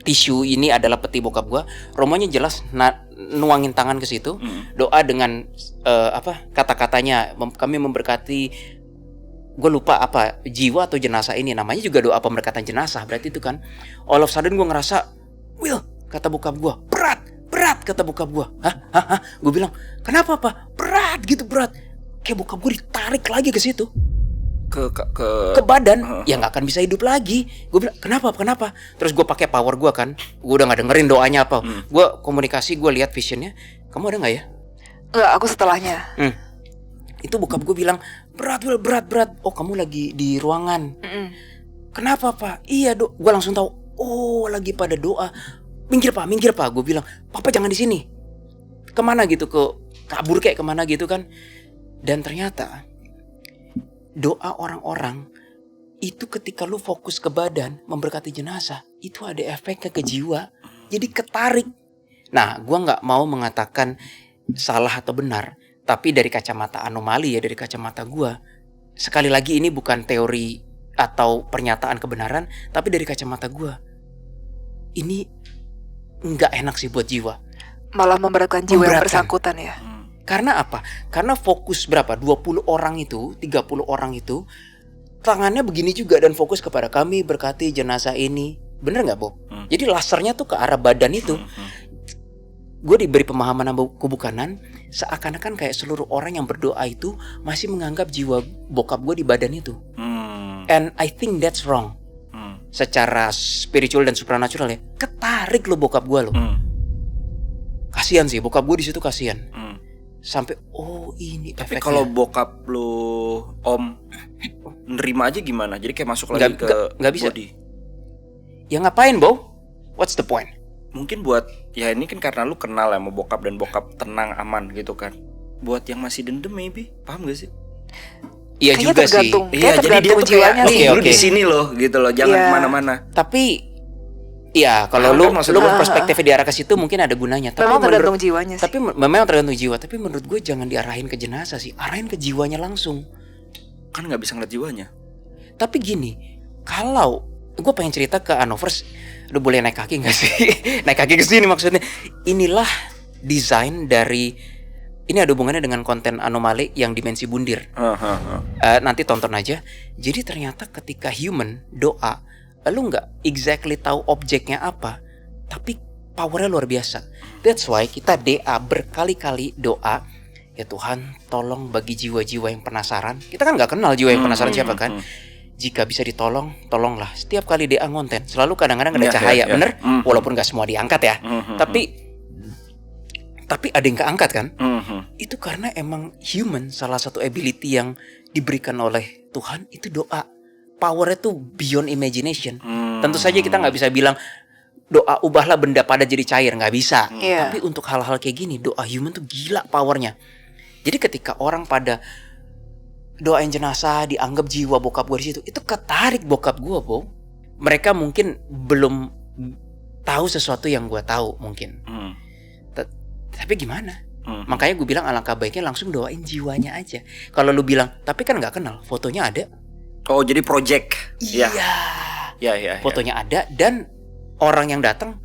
[SPEAKER 2] tisu ini adalah peti bokap gua, Romonya jelas nuangin tangan ke situ, doa dengan kata-katanya, kami memberkati, gue lupa apa, jiwa atau jenazah ini, namanya juga doa pemberkatan jenazah. Berarti itu kan all of a sudden gue ngerasa, Will, kata bokap gua, berat kata bokap gue. Hah? Gue bilang, kenapa pak? Berat gitu, berat. Kayak bokap gue ditarik lagi ke situ, ke badan, ya nggak akan bisa hidup lagi. Gue bilang, kenapa? Terus gue pakai power gue kan, gue udah nggak dengerin doanya apa. Gue komunikasi, gue lihat visionnya. Kamu ada nggak ya?
[SPEAKER 3] Enggak, aku setelahnya.
[SPEAKER 2] Itu bokap gue bilang, berat. Oh kamu lagi di ruangan. Kenapa pak? Iya dok. Gue langsung tahu. Oh lagi pada doa. Minggir pak, gue bilang, papa jangan di sini. Kemana gitu, kabur kayak kemana gitu kan. Dan ternyata doa orang-orang itu ketika lu fokus ke badan memberkati jenazah, itu ada efeknya ke jiwa, jadi ketarik. Nah gue gak mau mengatakan salah atau benar, tapi dari kacamata anomali ya, dari kacamata gue, sekali lagi ini bukan teori atau pernyataan kebenaran, tapi dari kacamata gue, ini nggak enak sih buat jiwa.
[SPEAKER 3] Malah memberatkan jiwa yang bersangkutan ya.
[SPEAKER 2] Karena apa? Karena fokus berapa? 20 orang itu, 30 orang itu tangannya begini juga dan fokus kepada kami berkati jenazah ini. Bener nggak Bob? Jadi lasernya tuh ke arah badan itu. Gue diberi pemahaman sama kubu kanan, seakan-akan kayak seluruh orang yang berdoa itu masih menganggap jiwa bokap gue di badan itu. And I think that's wrong. secara spiritual dan supranatural ya, ketarik lo bokap gue lo. Kasian sih bokap gue di situ, kasian. Sampai ini
[SPEAKER 1] Tapi
[SPEAKER 2] efeknya.
[SPEAKER 1] kalau bokap lu om nerima aja gimana? Jadi kayak masuk lagi
[SPEAKER 2] Nggak bisa.
[SPEAKER 1] body.
[SPEAKER 2] Ya ngapain, Bo? What's the point?
[SPEAKER 1] Mungkin buat ya ini kan karena lu kenal ya sama bokap dan bokap tenang aman gitu kan. Buat yang masih dendam maybe, paham gak sih?
[SPEAKER 2] Iya
[SPEAKER 3] Kayaknya
[SPEAKER 2] juga sih.
[SPEAKER 3] tergantung.
[SPEAKER 1] Iya,
[SPEAKER 3] Kayak
[SPEAKER 1] jadi dia
[SPEAKER 3] tergantung
[SPEAKER 1] tuh kayak
[SPEAKER 3] jiwanya
[SPEAKER 1] nih,
[SPEAKER 2] sih.
[SPEAKER 1] lu
[SPEAKER 2] Oke.
[SPEAKER 1] di sini loh gitu loh, jangan
[SPEAKER 3] Iya.
[SPEAKER 1] kemana-mana.
[SPEAKER 2] Tapi ya kalau
[SPEAKER 1] Paham
[SPEAKER 2] lu
[SPEAKER 1] kan maksudnya?
[SPEAKER 2] perspektifnya diarah ke situ mungkin ada gunanya. Tapi
[SPEAKER 3] Memang tergantung
[SPEAKER 2] menurut,
[SPEAKER 3] jiwanya sih.
[SPEAKER 2] tapi memang tergantung jiwa. Tapi menurut gue jangan diarahin ke jenazah sih, arahin ke jiwanya langsung.
[SPEAKER 1] Kan nggak bisa ngeliat jiwanya.
[SPEAKER 2] Tapi gini, kalau gue pengen cerita ke Anovers, lu boleh naik kaki nggak sih? Naik kaki ke sini maksudnya. Inilah desain dari, ini ada hubungannya dengan konten anomali yang dimensi bundir. Nanti tonton aja. Jadi ternyata ketika human doa, lu nggak exactly tahu objeknya apa, tapi powernya luar biasa. That's why kita DA berkali-kali doa, ya Tuhan tolong bagi jiwa-jiwa yang penasaran. Kita kan nggak kenal jiwa yang penasaran siapa kan. Jika bisa ditolong, tolonglah. Setiap kali DA ngonten, selalu kadang-kadang ada
[SPEAKER 1] Ya,
[SPEAKER 2] cahaya,
[SPEAKER 1] ya, ya.
[SPEAKER 2] bener? Walaupun nggak semua diangkat ya. Tapi ada yang keangkat kan? Itu karena emang human, salah satu ability yang diberikan oleh Tuhan itu doa. Powernya tuh beyond imagination. Tentu saja kita nggak bisa bilang doa ubahlah benda pada jadi cair, nggak bisa.
[SPEAKER 3] Iya.
[SPEAKER 2] Tapi untuk hal-hal kayak gini, doa human tuh gila powernya. Jadi ketika orang pada doain jenazah, dianggap jiwa bokap gue di situ, itu ketarik bokap gue, Bo. Mereka mungkin belum tahu sesuatu yang gue tahu mungkin. Tapi gimana? Makanya gue bilang alangkah baiknya langsung doain jiwanya aja. Kalau lu bilang, tapi kan nggak kenal, fotonya ada.
[SPEAKER 1] Oh jadi project.
[SPEAKER 2] Iya.
[SPEAKER 1] Ya.
[SPEAKER 2] Fotonya ada dan orang yang datang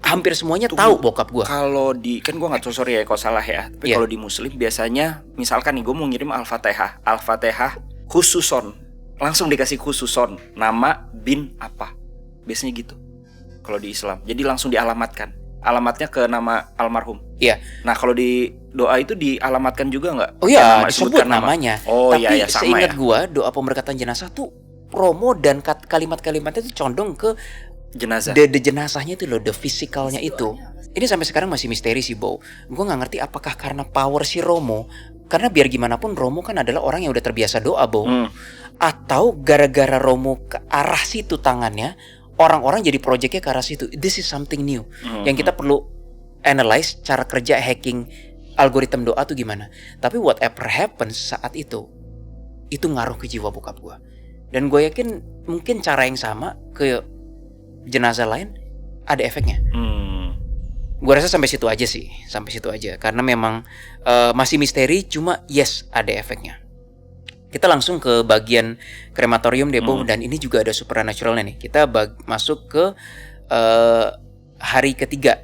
[SPEAKER 2] hampir semuanya tahu bokap gue.
[SPEAKER 1] Kalau di, kan gue nggak tahu, sorry ya kalau salah ya. Tapi
[SPEAKER 2] Iya.
[SPEAKER 1] kalau di Muslim biasanya, misalkan nih gue mau ngirim Al-Fatihah khususon, langsung dikasih khususon, nama bin apa, biasanya gitu. Kalau di Islam, jadi langsung dialamatkan. Alamatnya ke nama almarhum.
[SPEAKER 2] Iya.
[SPEAKER 1] Nah kalau di doa itu dialamatkan juga nggak?
[SPEAKER 2] Oh iya,
[SPEAKER 1] Disebutkan
[SPEAKER 2] disebut
[SPEAKER 1] nama.
[SPEAKER 2] namanya.
[SPEAKER 1] Oh
[SPEAKER 2] Tapi
[SPEAKER 1] iya sama
[SPEAKER 2] seingat
[SPEAKER 1] ya.
[SPEAKER 2] gua doa pemberkatan jenazah tuh promo dan kalimat-kalimatnya tuh condong ke
[SPEAKER 1] Jenazah.
[SPEAKER 2] the jenazahnya itu loh, the physicalnya itu. Ini sampai sekarang masih misteri sih, Bo. Gua nggak ngerti apakah karena power si Romo, karena biar gimana pun Romo kan adalah orang yang udah terbiasa doa, Bo. Atau gara-gara Romo ke arah situ tangannya, orang-orang jadi projectnya ke arah situ. This is something new yang kita perlu analyze cara kerja hacking algoritma doa tuh gimana. Tapi whatever happens saat itu ngaruh ke jiwa bokap gue. Dan gue yakin mungkin cara yang sama ke jenazah lain ada efeknya. Gue rasa sampai situ aja sih, sampai situ aja. Karena memang masih misteri, cuma yes ada efeknya. Kita langsung ke bagian krematorium deh, Bo. Dan ini juga ada supernaturalnya nih. Kita masuk ke hari ketiga.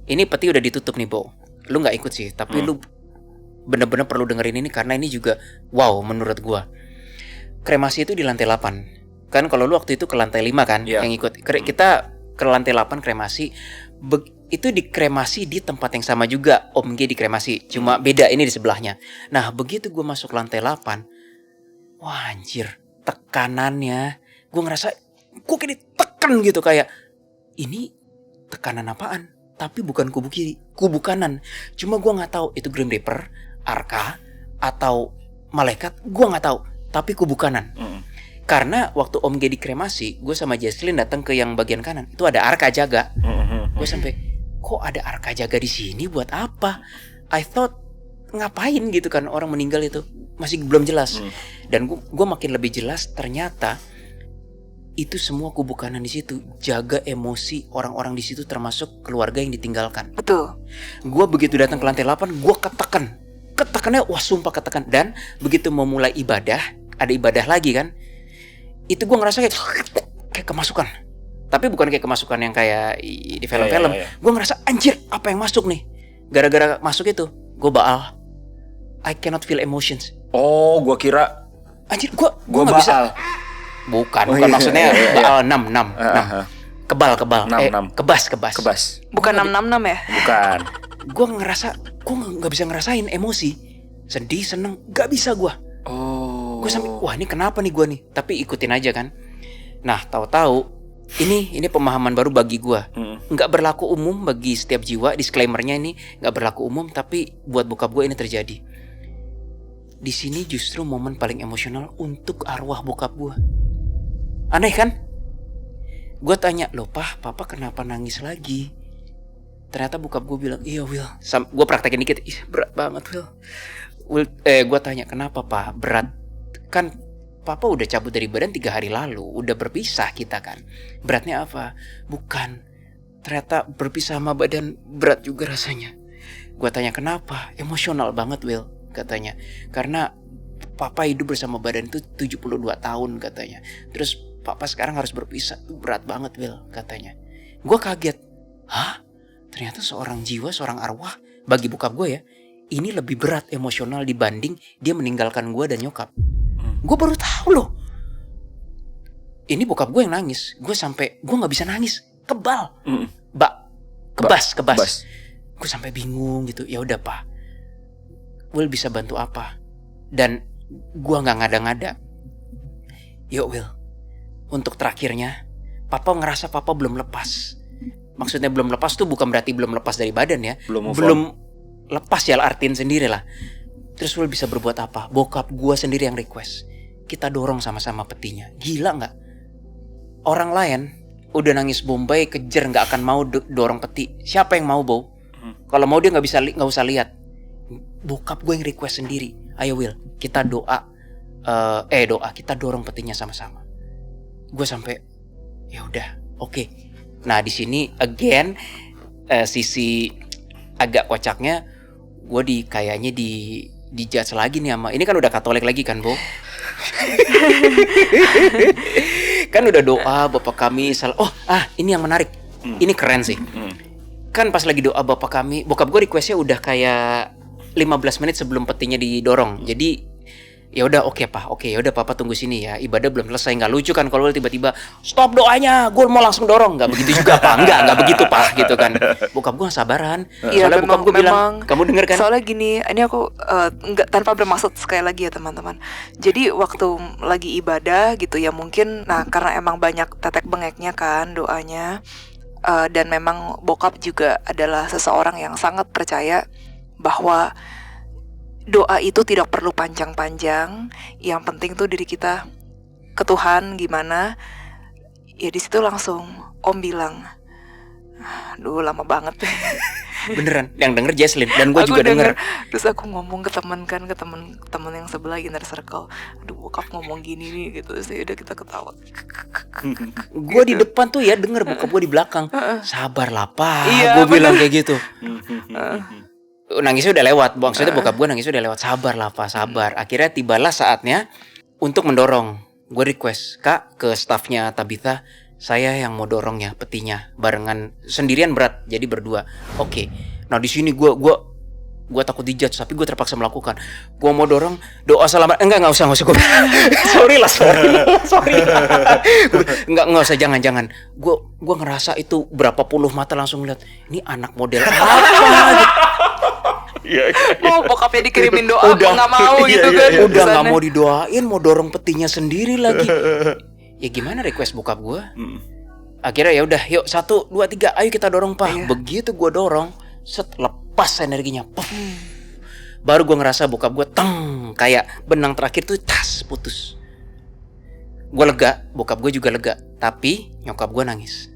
[SPEAKER 2] Ini peti udah ditutup nih, Bo. Lu nggak ikut sih, tapi lu bener-bener perlu dengerin ini karena ini juga wow menurut gua. Kremasi itu di lantai 8. Kan kalau lu waktu itu ke lantai 5 kan yang ikut. Kita ke lantai 8 kremasi. Itu dikremasi di tempat yang sama juga. Om G dikremasi, cuma beda ini di sebelahnya. Nah, begitu gua masuk lantai 8, wah anjir, tekanannya gue ngerasa gue kayak ditekan gitu, kayak ini tekanan apaan, tapi bukan kubu kiri, kubu kanan. Cuma gue nggak tahu itu Grim Reaper, Arka atau malaikat, gue nggak tahu, tapi kubu kanan. Karena waktu Om G dikremasi, gue sama Jesslyn datang ke yang bagian kanan, itu ada Arka jaga. Gue sampai, kok ada Arka jaga di sini buat apa? I thought ngapain gitu kan, orang meninggal itu masih belum jelas. Dan gue makin lebih jelas, ternyata itu semua kubu kanan di situ jaga emosi orang-orang di situ, termasuk keluarga yang ditinggalkan.
[SPEAKER 3] Betul.
[SPEAKER 2] Gue begitu datang ke lantai 8, gue ketekannya wah sumpah ketekan. Dan begitu mau mulai ibadah, ada ibadah lagi kan, itu gue ngerasa kayak kemasukan. Tapi bukan kayak kemasukan yang kayak di film-film. Gue ngerasa anjir, apa yang masuk nih? Gara-gara masuk itu gue baal. I cannot feel emotions.
[SPEAKER 1] Oh, gua kira
[SPEAKER 2] anjir, gua
[SPEAKER 1] baal.
[SPEAKER 2] nggak bisa. Bukan maksudnya baal 6. Kebal. Kebas.
[SPEAKER 3] Bukan 666 ya?
[SPEAKER 1] Bukan.
[SPEAKER 2] Gua ngerasa, gua nggak bisa ngerasain emosi. Sedih, seneng, nggak bisa gua.
[SPEAKER 1] Oh.
[SPEAKER 2] Gua sampai, wah ini kenapa nih gua nih? Tapi ikutin aja kan. Nah, tahu-tahu ini pemahaman baru bagi gua. Nggak berlaku umum bagi setiap jiwa. Disclaimernya ini nggak berlaku umum, tapi buat bokap gua ini terjadi. Di sini justru momen paling emosional untuk arwah bokap gua. Aneh kan? Gua tanya, loh papa kenapa nangis lagi? Ternyata bokap gue bilang, iya Will. Gue praktekin dikit, berat banget Will. Gue tanya, kenapa pak? Berat? Kan papa udah cabut dari badan 3 hari lalu, udah berpisah kita kan. Beratnya apa? Bukan. Ternyata berpisah sama badan berat juga rasanya. Gue tanya, kenapa? Emosional banget Will, katanya. Karena papa hidup bersama badan itu 72 tahun katanya. Terus papa sekarang harus berpisah, berat banget Will, katanya. Gue kaget. Hah? Ternyata seorang jiwa, seorang arwah, bagi bokap gue ya, ini lebih berat emosional dibanding dia meninggalkan gue dan nyokap. Gue baru tahu loh. Ini bokap gue yang nangis. Gue gak bisa nangis. Kebal. Kebas. Gue sampai bingung gitu. Ya udah pak, Will bisa bantu apa? Dan gue gak ngada-ngada. Yuk Will, untuk terakhirnya, papa ngerasa papa belum lepas. Maksudnya belum lepas tuh bukan berarti belum lepas dari badan ya. Belum lepas ya, artiin sendiri lah. Terus Will bisa berbuat apa? Bokap gue sendiri yang request. Kita dorong sama-sama petinya. Gila gak? Orang lain udah nangis Bombay kejer gak akan mau dorong peti. Siapa yang mau Bo? Kalau mau dia gak usah lihat. Bokap gue yang request sendiri. Ayo Will, kita doa. Kita dorong petinya sama-sama. Gue sampai ya udah, oke. Nah di sini again sisi agak kocaknya gue kayaknya di judge lagi nih sama ini kan udah Katolik lagi kan Bo. Kan udah doa Bapa kami ini yang menarik. Ini keren sih. Kan pas lagi doa Bapa kami, bokap gue requestnya udah kayak 15 menit sebelum petinya didorong. Jadi ya udah oke ya udah papa tunggu sini ya, ibadah belum selesai. Nggak lucu kan kalau tiba-tiba stop doanya, gue mau langsung dorong. Nggak begitu juga pak, nggak begitu pak gitu kan. Bokap gue nggak sabaran. Soalnya bokap gue bilang, kamu denger kan?
[SPEAKER 3] Soalnya gini, ini aku nggak tanpa bermaksud sekali lagi ya teman-teman. Jadi waktu lagi ibadah gitu ya mungkin, nah karena emang banyak tetek bengeknya kan doanya, dan memang bokap juga adalah seseorang yang sangat percaya bahwa doa itu tidak perlu panjang-panjang, yang penting tuh diri kita ke Tuhan gimana. Ya di situ langsung Om bilang, aduh lama banget.
[SPEAKER 2] Beneran, yang denger Jesslyn dan gue juga denger.
[SPEAKER 3] Terus aku ngomong ke teman yang sebelah inner circle, aduh bokap ngomong gini nih gitu. Terus ya udah kita ketawa.
[SPEAKER 2] Gue di depan tuh ya denger, bokap gue di belakang. Sabar lah pak, gue bilang kayak gitu. Nangisnya udah lewat, maksudnya bokap gue nangisnya udah lewat. Sabar lah pak, sabar. Akhirnya tibalah saatnya untuk mendorong. Gue request, kak, ke staffnya Tabitha, saya yang mau dorong ya petinya barengan. Sendirian berat, jadi berdua. Oke. Nah di sini gue takut dijudge, tapi gue terpaksa melakukan. Gue mau dorong, doa selamat. Enggak usah gue. sorry. Enggak usah, jangan. Gue ngerasa itu berapa puluh mata langsung lihat, ini anak model apa?
[SPEAKER 3] Mau bokapnya dikirimin doa, udah nggak mau gitu kan?
[SPEAKER 2] Udah nggak mau didoain, mau dorong petinya sendiri lagi. Ya gimana request bokap gue? Akhirnya ya udah, yuk 1, 2, 3, ayo kita dorong pak. Begitu gue dorong, lepas energinya, baru gue ngerasa bokap gue kayak benang terakhir tuh putus. Gue lega, bokap gue juga lega, tapi nyokap gue nangis.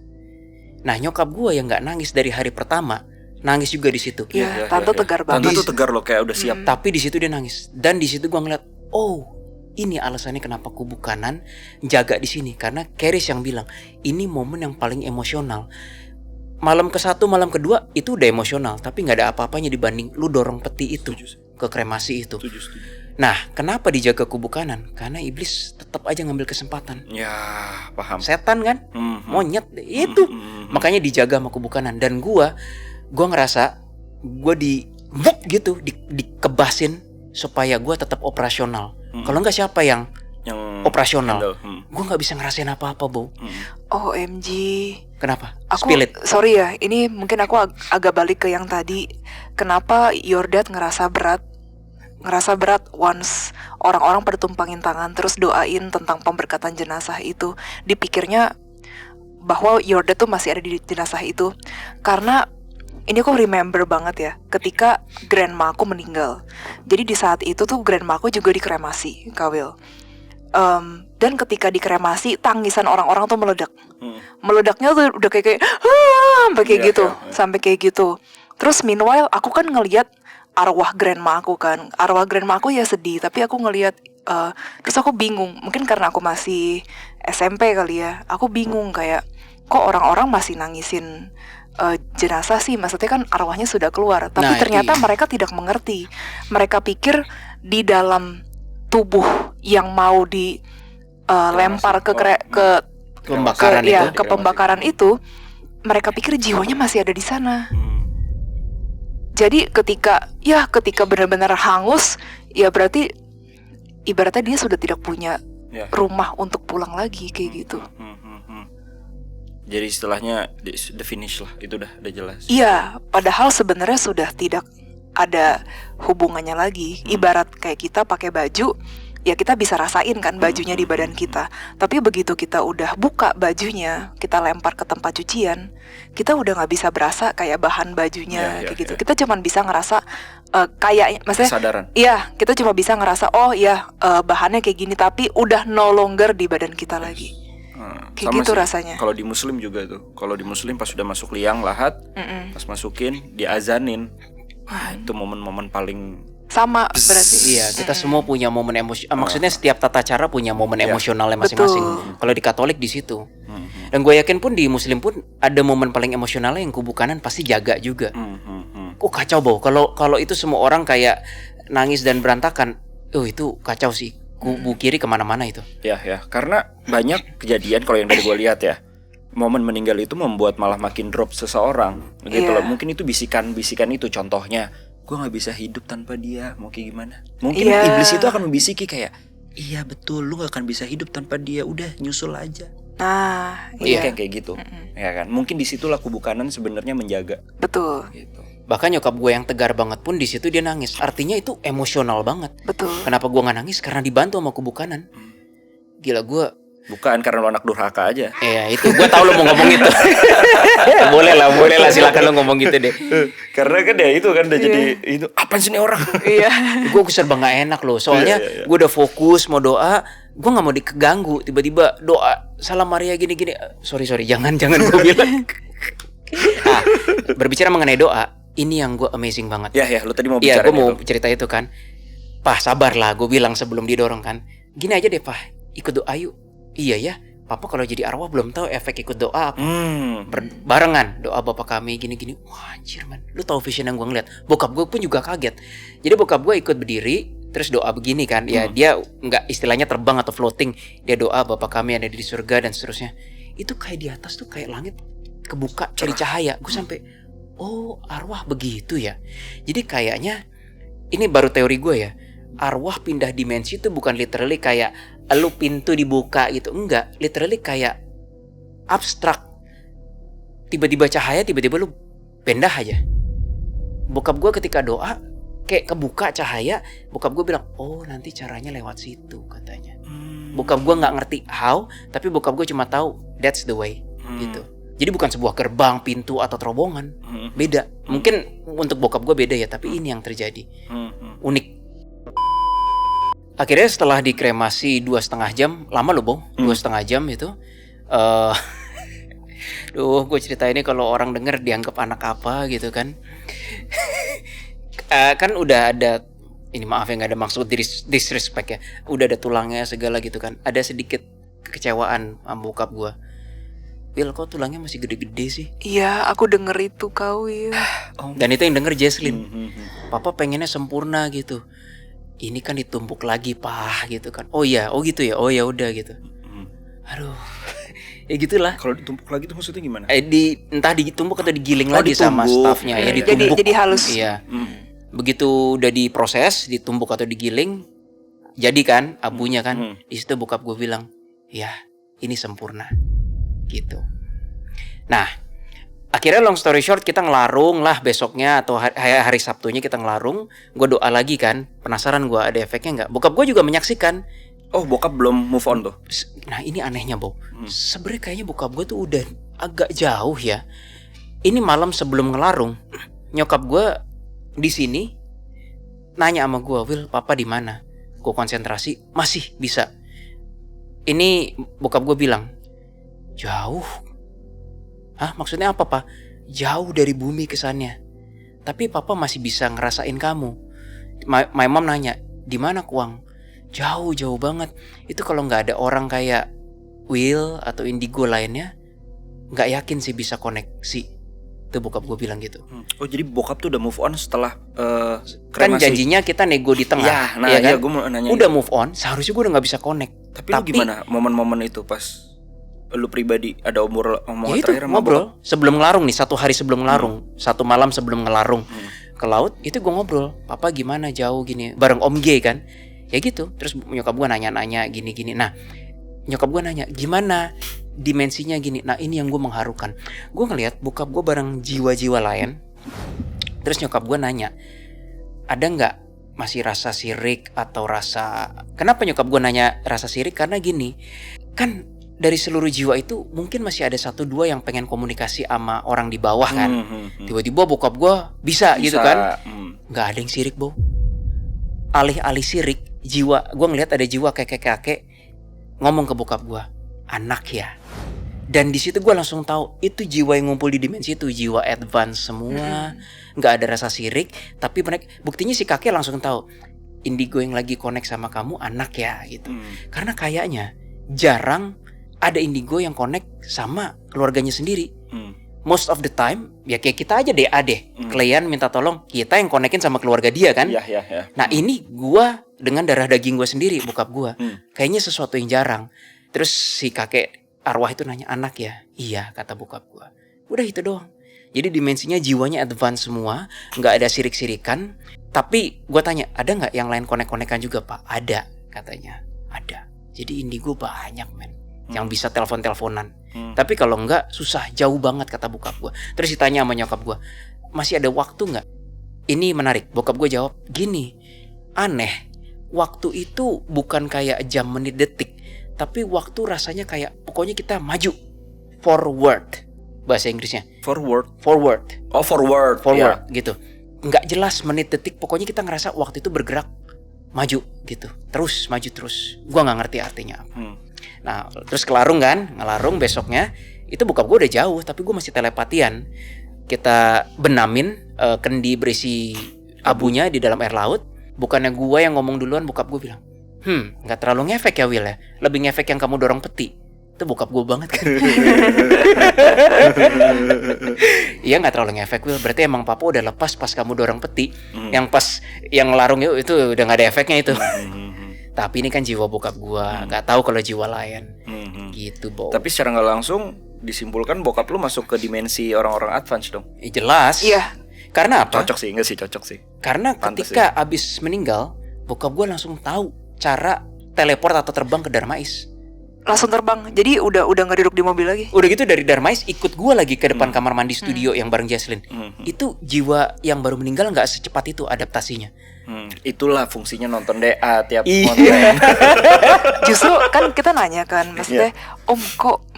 [SPEAKER 2] Nah nyokap gue yang nggak nangis dari hari pertama, nangis juga di situ.
[SPEAKER 3] Iya, tante tegar banget.
[SPEAKER 1] Tante tuh tegar loh, kayak udah siap.
[SPEAKER 2] Tapi di situ dia nangis, dan di situ gue ngeliat, ini alasannya kenapa kubu kanan jaga di sini, karena Keris yang bilang ini momen yang paling emosional. Malam ke-1, malam kedua itu udah emosional, tapi nggak ada apa-apanya dibanding lu dorong peti itu ke kremasi itu. Nah, kenapa dijaga kubu kanan? Karena iblis tetap aja ngambil kesempatan.
[SPEAKER 1] Ya, paham.
[SPEAKER 2] Setan kan, monyet itu, makanya dijaga sama kubu kanan. Dan gue ngerasa gue dikebasin supaya gue tetap operasional. Kalau enggak siapa yang operasional? Gue nggak bisa ngerasain apa-apa, Bo.
[SPEAKER 3] OMG.
[SPEAKER 2] Kenapa?
[SPEAKER 3] Sorry ya, ini mungkin aku agak balik ke yang tadi. Kenapa your dad ngerasa berat once orang-orang pada tumpangin tangan terus doain tentang pemberkatan jenazah itu. Dipikirnya bahwa your dad tuh masih ada di jenazah itu. Karena ini aku remember banget ya, ketika grandma aku meninggal. Jadi di saat itu tuh grandma aku juga dikremasi, Kak Will. Dan ketika dikremasi, tangisan orang-orang tuh meledak. Meledaknya tuh udah kayak sampai kayak gitu, sampai kayak gitu. Terus meanwhile aku kan ngelihat arwah grandma aku kan. Arwah grandma aku ya sedih, tapi aku ngelihat terus aku bingung. Mungkin karena aku masih SMP kali ya. Aku bingung kayak kok orang-orang masih nangisin jenazah sih, maksudnya kan arwahnya sudah keluar. Tapi ternyata mereka tidak mengerti. Mereka pikir di dalam tubuh yang mau dilempar ke
[SPEAKER 2] pembakaran
[SPEAKER 3] ke pembakaran itu, mereka pikir jiwanya masih ada di sana. Jadi ketika benar-benar hangus, ya berarti ibaratnya dia sudah tidak punya rumah untuk pulang lagi kayak gitu.
[SPEAKER 1] Jadi istilahnya the finish lah, itu udah jelas.
[SPEAKER 3] Iya, padahal sebenarnya sudah tidak ada hubungannya lagi. Ibarat kayak kita pakai baju, ya kita bisa rasain kan bajunya di badan kita. Tapi begitu kita udah buka bajunya, kita lempar ke tempat cucian, kita udah nggak bisa berasa kayak bahan bajunya kayak gitu. Kita cuma bisa ngerasa kayak, maksudnya
[SPEAKER 1] kesadaran.
[SPEAKER 3] Iya, kita cuma bisa ngerasa bahannya kayak gini, tapi udah no longer di badan kita lagi. Kayak gitu rasanya.
[SPEAKER 1] Kalau di Muslim juga tuh. Kalau di Muslim pas sudah masuk liang lahat, pas masukin diazanin. Wah, itu momen-momen paling
[SPEAKER 3] sama berarti.
[SPEAKER 2] Iya, kita semua punya momen emosi. Maksudnya setiap tata cara punya momen emosionalnya masing-masing. Kalau di Katolik di situ. Dan gue yakin pun di Muslim pun ada momen paling emosionalnya yang kubu kanan pasti jaga juga. Kok kacau Bow. Kalau itu semua orang kayak nangis dan berantakan, itu kacau sih. Kubu kiri kemana-mana itu.
[SPEAKER 1] Ya, karena banyak kejadian kalau yang dari gue lihat ya, momen meninggal itu membuat malah makin drop seseorang, gitu loh. Mungkin itu bisikan-bisikan itu, contohnya, gue nggak bisa hidup tanpa dia, mau kayak gimana? Mungkin iblis itu akan membisiki kayak, iya betul, lu nggak akan bisa hidup tanpa dia, udah nyusul aja.
[SPEAKER 3] Nah,
[SPEAKER 1] kayak gitu, ya kan? Mungkin disitulah kubu kanan sebenarnya menjaga.
[SPEAKER 3] Betul.
[SPEAKER 1] Gitu.
[SPEAKER 2] Bahkan nyokap gue yang tegar banget pun di situ dia nangis. Artinya itu emosional banget.
[SPEAKER 3] Betul.
[SPEAKER 2] Kenapa gue nggak nangis? Karena dibantu sama kubu kanan. Gila gue.
[SPEAKER 1] Bukan karena lo anak durhaka aja.
[SPEAKER 2] Iya itu. Gue tahu lo mau ngomong itu. boleh lah. Silakan lo ngomong gitu deh.
[SPEAKER 1] Karena kan ya itu kan udah jadi itu apaan sih nih orang?
[SPEAKER 3] Iya.
[SPEAKER 2] Gue serba nggak enak loh. Soalnya gue udah fokus mau doa. Gue nggak mau dikeganggu. Tiba-tiba doa Salam Maria gini-gini. Sorry jangan gue bilang. Berbicara mengenai doa. Ini yang gue amazing banget.
[SPEAKER 1] Ya, lu tadi mau bicara.
[SPEAKER 2] Iya, gue mau cerita itu kan. Pah, sabar lah, gue bilang sebelum didorong kan. Gini aja deh, Pah, ikut doa yuk. Iya ya, Papa kalau jadi arwah belum tahu efek ikut doa apa. Barengan doa Bapak kami gini-gini. Wah, anjir man. Lu tahu vision yang gue ngeliat. Bokap gue pun juga kaget. Jadi bokap gue ikut berdiri, terus doa begini kan. Ya dia nggak istilahnya terbang atau floating. Dia doa Bapak kami ada di surga dan seterusnya. Itu kayak di atas tuh kayak langit kebuka cari cahaya. Gue sampai oh arwah begitu ya. Jadi kayaknya ini baru teori gue ya. Arwah pindah dimensi itu bukan literally kayak lu pintu dibuka gitu. Enggak, literally kayak abstrak. Tiba-tiba cahaya, tiba-tiba lu pindah aja. Bokap gue ketika doa kayak kebuka cahaya. Bokap gue bilang, oh nanti caranya lewat situ katanya. Bokap gue gak ngerti how, tapi bokap gue cuma tahu that's the way gitu. Jadi bukan sebuah gerbang, pintu, atau terowongan. Beda. Mungkin untuk bokap gue beda ya, tapi ini yang terjadi. Unik. Akhirnya setelah dikremasi 2,5 jam, lama loh Bong, 2,5 jam itu. Gue cerita ini kalau orang denger dianggap anak apa gitu kan. Kan udah ada, ini maaf ya gak ada maksud disrespect ya. Udah ada tulangnya segala gitu kan. Ada sedikit kekecewaan sama bokap gue. Will, kok tulangnya masih gede-gede sih?
[SPEAKER 3] Iya, aku denger itu kau Will.
[SPEAKER 2] Dan itu yang denger Jesslyn. Papa pengennya sempurna gitu. Ini kan ditumpuk lagi Pak gitu kan. Oh iya, oh gitu ya. Oh ya udah gitu. Aduh. Ya gitulah.
[SPEAKER 1] Kalau ditumpuk lagi itu maksudnya gimana?
[SPEAKER 2] Entah ditumpuk atau digiling lagi sama staffnya ya, ditumbuk.
[SPEAKER 3] Jadi halus.
[SPEAKER 2] Iya. Begitu udah diproses, ditumbuk atau digiling, jadi kan abunya kan. Di situ bokap gue bilang, "Ya, ini sempurna." Gitu. Nah, Akhirnya long story short kita ngelarung lah besoknya atau hari Sabtunya kita ngelarung. Gue doa lagi kan, penasaran gue ada efeknya nggak. Bokap gue juga menyaksikan.
[SPEAKER 1] Oh, bokap belum move on tuh?
[SPEAKER 2] Nah ini anehnya, Bo. Sebenarnya kayaknya bokap gue tuh udah agak jauh ya. Ini malam sebelum ngelarung, nyokap gue di sini nanya sama gue, Will, papa di mana? Gue konsentrasi, masih bisa. Ini bokap gue bilang, jauh. Hah, maksudnya apa, Pak? Jauh dari bumi kesannya. Tapi papa masih bisa ngerasain kamu. My mom nanya, di mana Kuang? Jauh banget. Itu kalau nggak ada orang kayak Will atau Indigo lainnya, nggak yakin sih bisa koneksi. Itu bokap gue bilang gitu.
[SPEAKER 1] Oh, jadi bokap tuh udah move on setelah
[SPEAKER 2] Kan
[SPEAKER 1] kremasi.
[SPEAKER 2] janjinya kita nego di tengah.
[SPEAKER 1] Ya, nah
[SPEAKER 2] kan?
[SPEAKER 1] ya gue mau nanya.
[SPEAKER 2] Udah move on, seharusnya gue udah nggak bisa connect.
[SPEAKER 1] Tapi lu gimana momen-momen itu pas lu pribadi ada omongan
[SPEAKER 2] Ya itu
[SPEAKER 1] terakhir sama
[SPEAKER 2] ngobrol
[SPEAKER 1] bokap?
[SPEAKER 2] sebelum ngelarung nih, satu hari sebelum ngelarung, satu malam sebelum ngelarung ke laut, itu gue ngobrol, papa gimana jauh gini, bareng Om G kan, ya gitu. Terus nyokap gue nanya gini. Nah nyokap gue nanya gimana dimensinya gini. Nah ini yang gue mengharukan, gue ngelihat bokap gue bareng jiwa-jiwa lain. Terus nyokap gue nanya, ada nggak masih rasa sirik atau rasa, kenapa nyokap gue nanya rasa sirik? Karena gini, kan dari seluruh jiwa itu mungkin masih ada 1-2 yang pengen komunikasi sama orang di bawah kan. Tiba-tiba bokap gue bisa gitu kan. Nggak ada yang sirik, Bo. Alih-alih sirik, jiwa, gue ngeliat ada jiwa kakek-kakek ngomong ke bokap gue, anak ya. Dan di situ gue langsung tahu itu jiwa yang ngumpul di dimensi itu, jiwa advance semua. Nggak ada rasa sirik, tapi mereka, buktinya si kakek langsung tahu, Indigo yang lagi connect sama kamu anak ya gitu. Karena kayaknya jarang ada Indigo yang connect sama keluarganya sendiri. Most of the time ya kayak kita aja deh. Klien minta tolong, kita yang connectin sama keluarga dia kan.
[SPEAKER 1] Iya.
[SPEAKER 2] Nah ini gua dengan darah daging gua sendiri, bokap gua. Kayaknya sesuatu yang jarang. Terus si kakek arwah itu nanya, anak ya? Iya, kata bokap gua. Udah itu doang. Jadi dimensinya jiwanya advance semua, nggak ada sirik-sirikan. Tapi gua tanya, ada nggak yang lain konek-konekan juga, Pak? Ada, katanya. Ada. Jadi Indigo banyak, men, yang bisa telepon-teleponan. Tapi kalau enggak, susah, jauh banget, kata bokap gue. Terus ditanya sama nyokap gue, masih ada waktu nggak? Ini menarik, bokap gue jawab, gini, aneh, waktu itu bukan kayak jam, menit, detik, tapi waktu rasanya kayak, pokoknya kita maju, forward, bahasa Inggrisnya.
[SPEAKER 1] Forward.
[SPEAKER 2] Oh, forward,
[SPEAKER 1] yeah.
[SPEAKER 2] gitu. Nggak jelas menit, detik, pokoknya kita ngerasa waktu itu bergerak, maju, gitu. Terus, maju terus. Gue nggak ngerti artinya apa. Nah terus kelarung kan, ngelarung besoknya itu bokap gue udah jauh, tapi gue masih telepatian. Kita benamin kendi berisi abunya di dalam air laut. Bukannya gue yang ngomong duluan, bokap gue bilang, gak terlalu ngefek ya Will ya, lebih ngefek yang kamu dorong peti. Itu bokap gue banget kan. Iya gak terlalu ngefek Will, berarti emang papa udah lepas pas kamu dorong peti. Yang pas yang ngelarung itu udah gak ada efeknya itu. Tapi ini kan jiwa bokap gua, nggak tahu kalau jiwa lain, gitu, Bo.
[SPEAKER 1] Tapi secara nggak langsung disimpulkan bokap lu masuk ke dimensi orang-orang advance dong.
[SPEAKER 2] Jelas.
[SPEAKER 3] Iya.
[SPEAKER 2] Karena apa?
[SPEAKER 1] Cocok sih.
[SPEAKER 2] Karena
[SPEAKER 1] Pantes
[SPEAKER 2] ketika abis meninggal, bokap gua langsung tahu cara teleport atau terbang ke Darmais.
[SPEAKER 3] Langsung terbang. Jadi udah nggak duduk di mobil lagi.
[SPEAKER 2] Udah gitu dari Darmais ikut gua lagi ke depan kamar mandi studio yang bareng Jaslyn. Itu jiwa yang baru meninggal nggak secepat itu adaptasinya.
[SPEAKER 1] Itulah fungsinya nonton DA tiap
[SPEAKER 2] Iya.
[SPEAKER 1] konten.
[SPEAKER 3] Justru kan kita nanya kan, maksudnya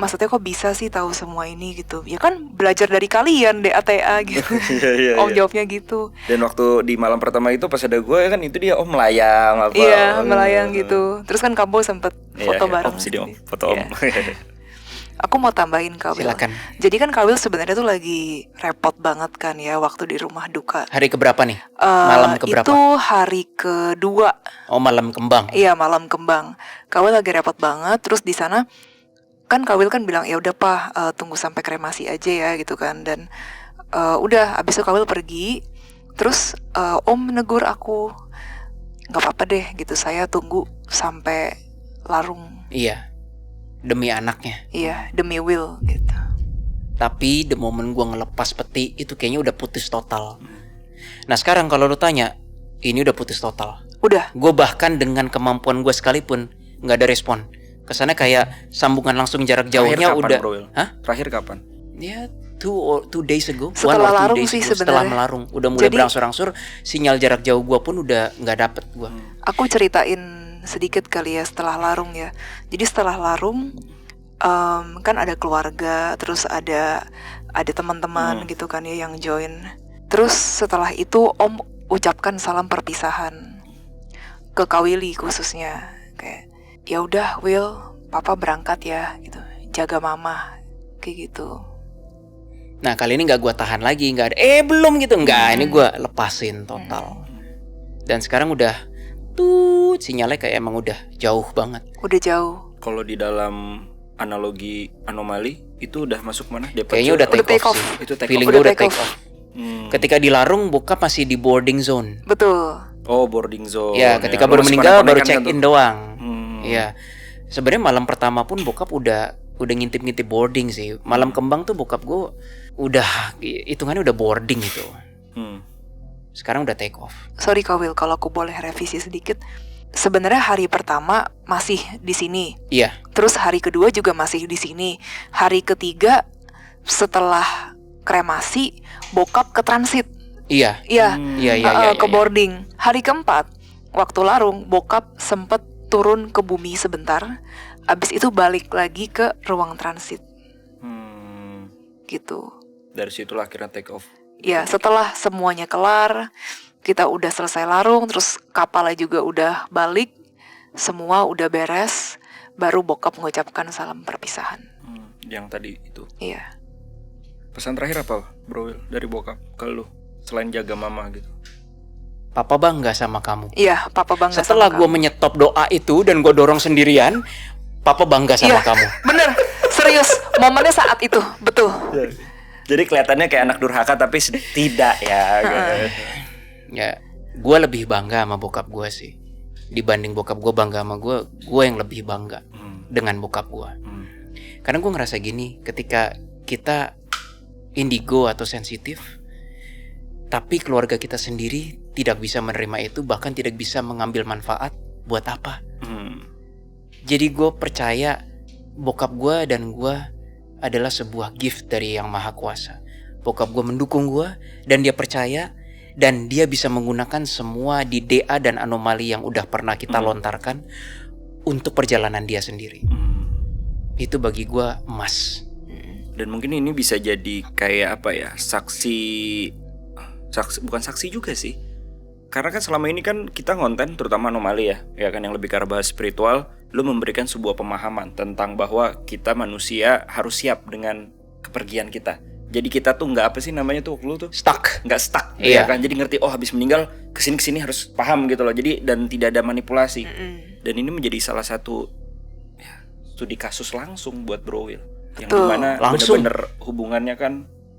[SPEAKER 3] maksudnya kok bisa sih tahu semua ini gitu? Ya kan belajar dari kalian DATA gitu.
[SPEAKER 1] Iya.
[SPEAKER 3] Om jawabnya gitu.
[SPEAKER 1] Dan waktu di malam pertama itu pas ada gue kan itu dia melayang apa.
[SPEAKER 3] Iya, melayang gitu. Terus kan kamu sempet foto bareng.
[SPEAKER 1] Foto
[SPEAKER 3] Iya.
[SPEAKER 1] om.
[SPEAKER 3] Aku mau tambahin Kak Will.
[SPEAKER 2] Silakan.
[SPEAKER 3] Jadi kan Kak Will sebenarnya tuh lagi repot banget kan ya waktu di rumah duka.
[SPEAKER 2] Hari keberapa nih? Malam keberapa?
[SPEAKER 3] Itu hari kedua.
[SPEAKER 2] Oh, malam kembang.
[SPEAKER 3] Iya, malam kembang. Kak Will lagi repot banget. Terus di sana kan Kak Will kan bilang ya udah Pak, tunggu sampai kremasi aja ya gitu kan. Dan udah abis itu Kak Will pergi. Terus Om negur aku, nggak apa-apa deh gitu, saya tunggu sampai larung.
[SPEAKER 2] Iya. Demi anaknya.
[SPEAKER 3] Iya, demi Will gitu.
[SPEAKER 2] Tapi the moment gue ngelepas peti itu kayaknya udah putus total. Nah sekarang kalau lu tanya, ini udah putus total.
[SPEAKER 3] Udah.
[SPEAKER 2] Gue bahkan dengan kemampuan gue sekalipun gak ada respon. Kesannya kayak sambungan langsung jarak jauhnya
[SPEAKER 1] Terakhir kapan,
[SPEAKER 2] udah.
[SPEAKER 1] Bro Will?
[SPEAKER 2] Hah?
[SPEAKER 1] Terakhir kapan?
[SPEAKER 2] Ya, two days ago.
[SPEAKER 3] Setelah
[SPEAKER 2] 1 or 2
[SPEAKER 3] larung
[SPEAKER 2] days
[SPEAKER 3] sih
[SPEAKER 2] ago.
[SPEAKER 3] sebenarnya.
[SPEAKER 2] Setelah melarung, udah mulai
[SPEAKER 3] Jadi-
[SPEAKER 2] berangsur-angsur. Sinyal jarak jauh gue pun udah nggak dapet gue.
[SPEAKER 3] Aku ceritain sedikit kali ya setelah larung ya. Jadi setelah larung kan ada keluarga, terus ada teman-teman gitu kan ya yang join. Terus setelah itu Om ucapkan salam perpisahan ke Kak Willy khususnya, kayak ya udah Will, Papa berangkat ya gitu, jaga Mama kayak gitu.
[SPEAKER 2] Nah kali ini nggak gue tahan lagi, nggak ada belum gitu, nggak. Ini gue lepasin total. Dan sekarang udah sinyalnya kayak emang udah jauh banget.
[SPEAKER 3] Udah jauh.
[SPEAKER 1] Kalau di dalam analogi anomali itu udah masuk mana?
[SPEAKER 2] Kayaknya udah
[SPEAKER 3] Udah
[SPEAKER 2] take
[SPEAKER 3] take
[SPEAKER 2] off
[SPEAKER 3] off.
[SPEAKER 2] sih.
[SPEAKER 1] Itu take
[SPEAKER 2] Feeling
[SPEAKER 3] off.
[SPEAKER 2] gue
[SPEAKER 3] Udah
[SPEAKER 2] udah
[SPEAKER 3] take
[SPEAKER 2] take
[SPEAKER 3] off.
[SPEAKER 2] off. Ketika dilarung bokap masih di boarding zone.
[SPEAKER 3] Betul.
[SPEAKER 1] Oh, boarding zone.
[SPEAKER 2] Ya, ketika
[SPEAKER 1] Lu
[SPEAKER 2] baru
[SPEAKER 1] masih
[SPEAKER 2] meninggal baru
[SPEAKER 1] konek-konekan
[SPEAKER 2] check
[SPEAKER 1] kan
[SPEAKER 2] in
[SPEAKER 1] tuh?
[SPEAKER 2] doang.
[SPEAKER 1] Hmm.
[SPEAKER 2] Iya. Sebenarnya malam pertama pun bokap udah ngintip-ngintip boarding sih. Malam kembang tuh bokap gue udah hitungannya udah boarding itu.
[SPEAKER 1] Hmm.
[SPEAKER 2] Sekarang udah take off.
[SPEAKER 3] Sorry Kak Will, kalau aku boleh revisi sedikit. Sebenarnya hari pertama masih di sini.
[SPEAKER 2] Iya.
[SPEAKER 3] Terus hari kedua juga masih di sini. Hari ketiga setelah kremasi, bokap ke transit.
[SPEAKER 2] Iya.
[SPEAKER 3] Iya,
[SPEAKER 2] Iya.
[SPEAKER 3] ke boarding. Hari keempat, waktu larung, bokap sempet turun ke bumi sebentar. Abis itu balik lagi ke ruang transit gitu.
[SPEAKER 1] Dari situlah akhirnya take off.
[SPEAKER 3] Ya, setelah semuanya kelar, kita udah selesai larung, terus kapalnya juga udah balik, semua udah beres, baru bokap mengucapkan salam perpisahan.
[SPEAKER 1] Yang tadi itu.
[SPEAKER 3] Iya.
[SPEAKER 1] Pesan terakhir apa, Bro Will, dari bokap ke lu selain jaga Mama gitu?
[SPEAKER 2] Papa bangga sama kamu.
[SPEAKER 3] Iya, Papa bangga
[SPEAKER 2] Setelah
[SPEAKER 3] sama
[SPEAKER 2] gue
[SPEAKER 3] kamu.
[SPEAKER 2] menyetop doa itu dan gue dorong sendirian, Papa bangga sama
[SPEAKER 3] Iya,
[SPEAKER 2] kamu.
[SPEAKER 3] bener, serius, momennya saat itu, betul.
[SPEAKER 1] Jadi kelihatannya kayak anak durhaka tapi tidak ya.
[SPEAKER 2] Ya, gue lebih bangga sama bokap gue sih. Dibanding bokap gue bangga sama gue yang lebih bangga dengan bokap gue. Karena gue ngerasa gini, ketika kita indigo atau sensitif, tapi keluarga kita sendiri tidak bisa menerima itu, bahkan tidak bisa mengambil manfaat, buat apa? Jadi gue percaya bokap gue dan gue adalah sebuah gift dari Yang Maha Kuasa. Bokap gue mendukung gue dan dia percaya, dan dia bisa menggunakan semua di DA dan anomali yang udah pernah kita lontarkan untuk perjalanan dia sendiri. Itu bagi gue emas.
[SPEAKER 1] Dan mungkin ini bisa jadi kayak apa ya, saksi bukan saksi juga sih. Karena kan selama ini kan kita ngonten terutama anomali ya kan, yang lebih ke arah bahas spiritual. Lu memberikan sebuah pemahaman tentang bahwa kita manusia harus siap dengan kepergian kita. Jadi kita tuh nggak apa sih namanya tuh, lu tuh
[SPEAKER 2] Stuck.
[SPEAKER 1] nggak stuck,
[SPEAKER 2] Iya.
[SPEAKER 1] ya kan? Jadi ngerti, oh habis meninggal kesini harus paham gitu loh. Jadi dan tidak ada manipulasi. Dan ini menjadi salah satu ya, studi kasus langsung buat Bro Will, yang
[SPEAKER 3] Betul.
[SPEAKER 1] dimana
[SPEAKER 2] Langsung.
[SPEAKER 1] bener-bener hubungannya kan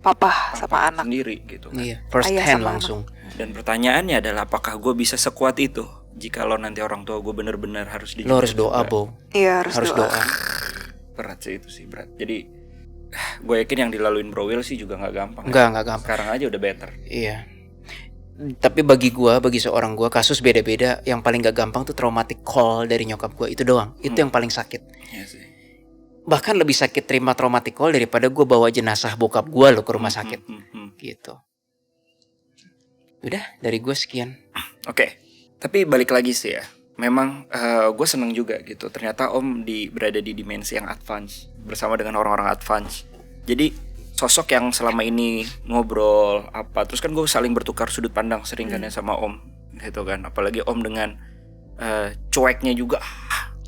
[SPEAKER 3] Papa sama anak.
[SPEAKER 1] sendiri gitu.
[SPEAKER 2] Iya, first
[SPEAKER 3] Ayah
[SPEAKER 2] hand
[SPEAKER 3] sama
[SPEAKER 2] langsung.
[SPEAKER 1] Dan pertanyaannya adalah apakah gue bisa sekuat itu jika lo nanti orang tua gue bener-bener harus
[SPEAKER 2] Lo harus
[SPEAKER 1] dijemput
[SPEAKER 2] doa,
[SPEAKER 1] juga.
[SPEAKER 2] Bo.
[SPEAKER 3] Iya,
[SPEAKER 2] Harus doa.
[SPEAKER 1] Berat sih itu sih, berat. Jadi gue yakin yang dilaluin Bro Will sih juga nggak gampang.
[SPEAKER 2] Enggak gampang.
[SPEAKER 1] Sekarang aja udah better.
[SPEAKER 2] Iya. Tapi bagi seorang gua, kasus beda-beda. Yang paling gak gampang tuh traumatic call dari nyokap gua, itu doang. Itu yang paling sakit.
[SPEAKER 1] Iya sih.
[SPEAKER 2] Bahkan lebih sakit terima traumatic call daripada gua bawa jenazah bokap gua lo ke rumah sakit. Gitu. Udah, dari gua sekian.
[SPEAKER 1] Oke. Tapi balik lagi sih ya. Memang gue seneng juga gitu. Ternyata Om berada di dimensi yang advance bersama dengan orang-orang advance. Jadi sosok yang selama ini ngobrol apa, terus kan gue saling bertukar sudut pandang sering kan ya sama Om gitu kan. Apalagi Om dengan cueknya juga,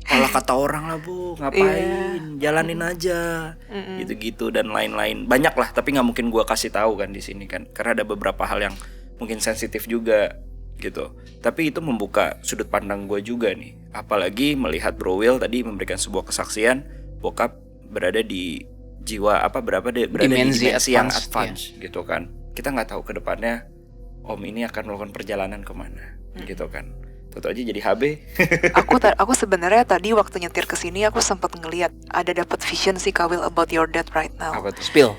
[SPEAKER 1] olah kata orang lah Bu, ngapain, jalanin aja gitu-gitu dan lain-lain. Banyak lah, tapi nggak mungkin gue kasih tahu kan di sini kan, karena ada beberapa hal yang mungkin sensitif juga gitu. Tapi itu membuka sudut pandang gue juga nih. Apalagi melihat Bro Will tadi memberikan sebuah kesaksian bokap berada di jiwa berada di dimensi yang advance gitu kan. Kita nggak tahu ke depannya Om ini akan melakukan perjalanan kemana gitu kan. Tentu aja jadi HB.
[SPEAKER 3] Aku sebenarnya tadi waktu nyetir ke sini aku sempat ngelihat ada dapat vision sih Kak Will about your dad right now.
[SPEAKER 1] Apa tuh?
[SPEAKER 2] Spill.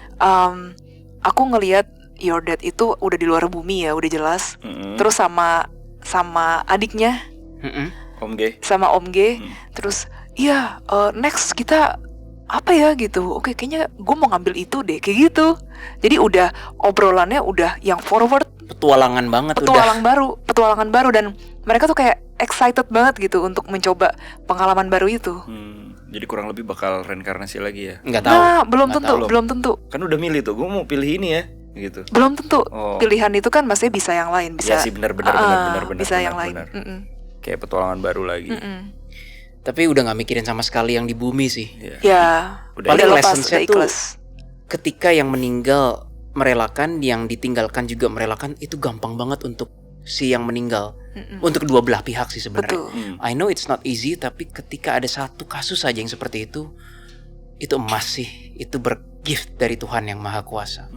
[SPEAKER 3] Aku ngelihat your dad itu udah di luar bumi ya, udah jelas. Terus sama adiknya,
[SPEAKER 1] Om G.
[SPEAKER 3] sama Om G. Terus next kita apa ya gitu, oke kayaknya gue mau ngambil itu deh kayak gitu. Jadi udah obrolannya udah yang forward,
[SPEAKER 2] Petualangan banget udah.
[SPEAKER 3] petualangan baru dan mereka tuh kayak excited banget gitu untuk mencoba pengalaman baru itu.
[SPEAKER 1] Jadi kurang lebih bakal reinkarnasi lagi ya.
[SPEAKER 2] Nggak tahu.
[SPEAKER 3] Nah, belum
[SPEAKER 2] Nggak
[SPEAKER 3] tentu,
[SPEAKER 2] tahu.
[SPEAKER 3] belum tentu.
[SPEAKER 1] Kan udah milih tuh, gue mau pilih ini ya, gitu.
[SPEAKER 3] Belum tentu.
[SPEAKER 1] Oh.
[SPEAKER 3] Pilihan itu kan maksudnya bisa yang lain, bisa.
[SPEAKER 1] Ya sih benar.
[SPEAKER 3] Bisa yang lain.
[SPEAKER 1] Kayak petualangan baru lagi.
[SPEAKER 2] Tapi udah nggak mikirin sama sekali yang di bumi sih.
[SPEAKER 3] Ya,
[SPEAKER 1] Udah
[SPEAKER 2] Paling
[SPEAKER 3] udah lepas,
[SPEAKER 2] lessons-nya
[SPEAKER 3] udah
[SPEAKER 2] tuh
[SPEAKER 3] ikhlas.
[SPEAKER 2] ketika yang meninggal merelakan, yang ditinggalkan juga merelakan, itu gampang banget untuk si yang meninggal. Untuk kedua belah pihak sih sebenarnya.
[SPEAKER 3] Betul.
[SPEAKER 2] I know it's not easy, tapi ketika ada satu kasus aja yang seperti itu emas sih. Itu bergift dari Tuhan yang Maha Kuasa.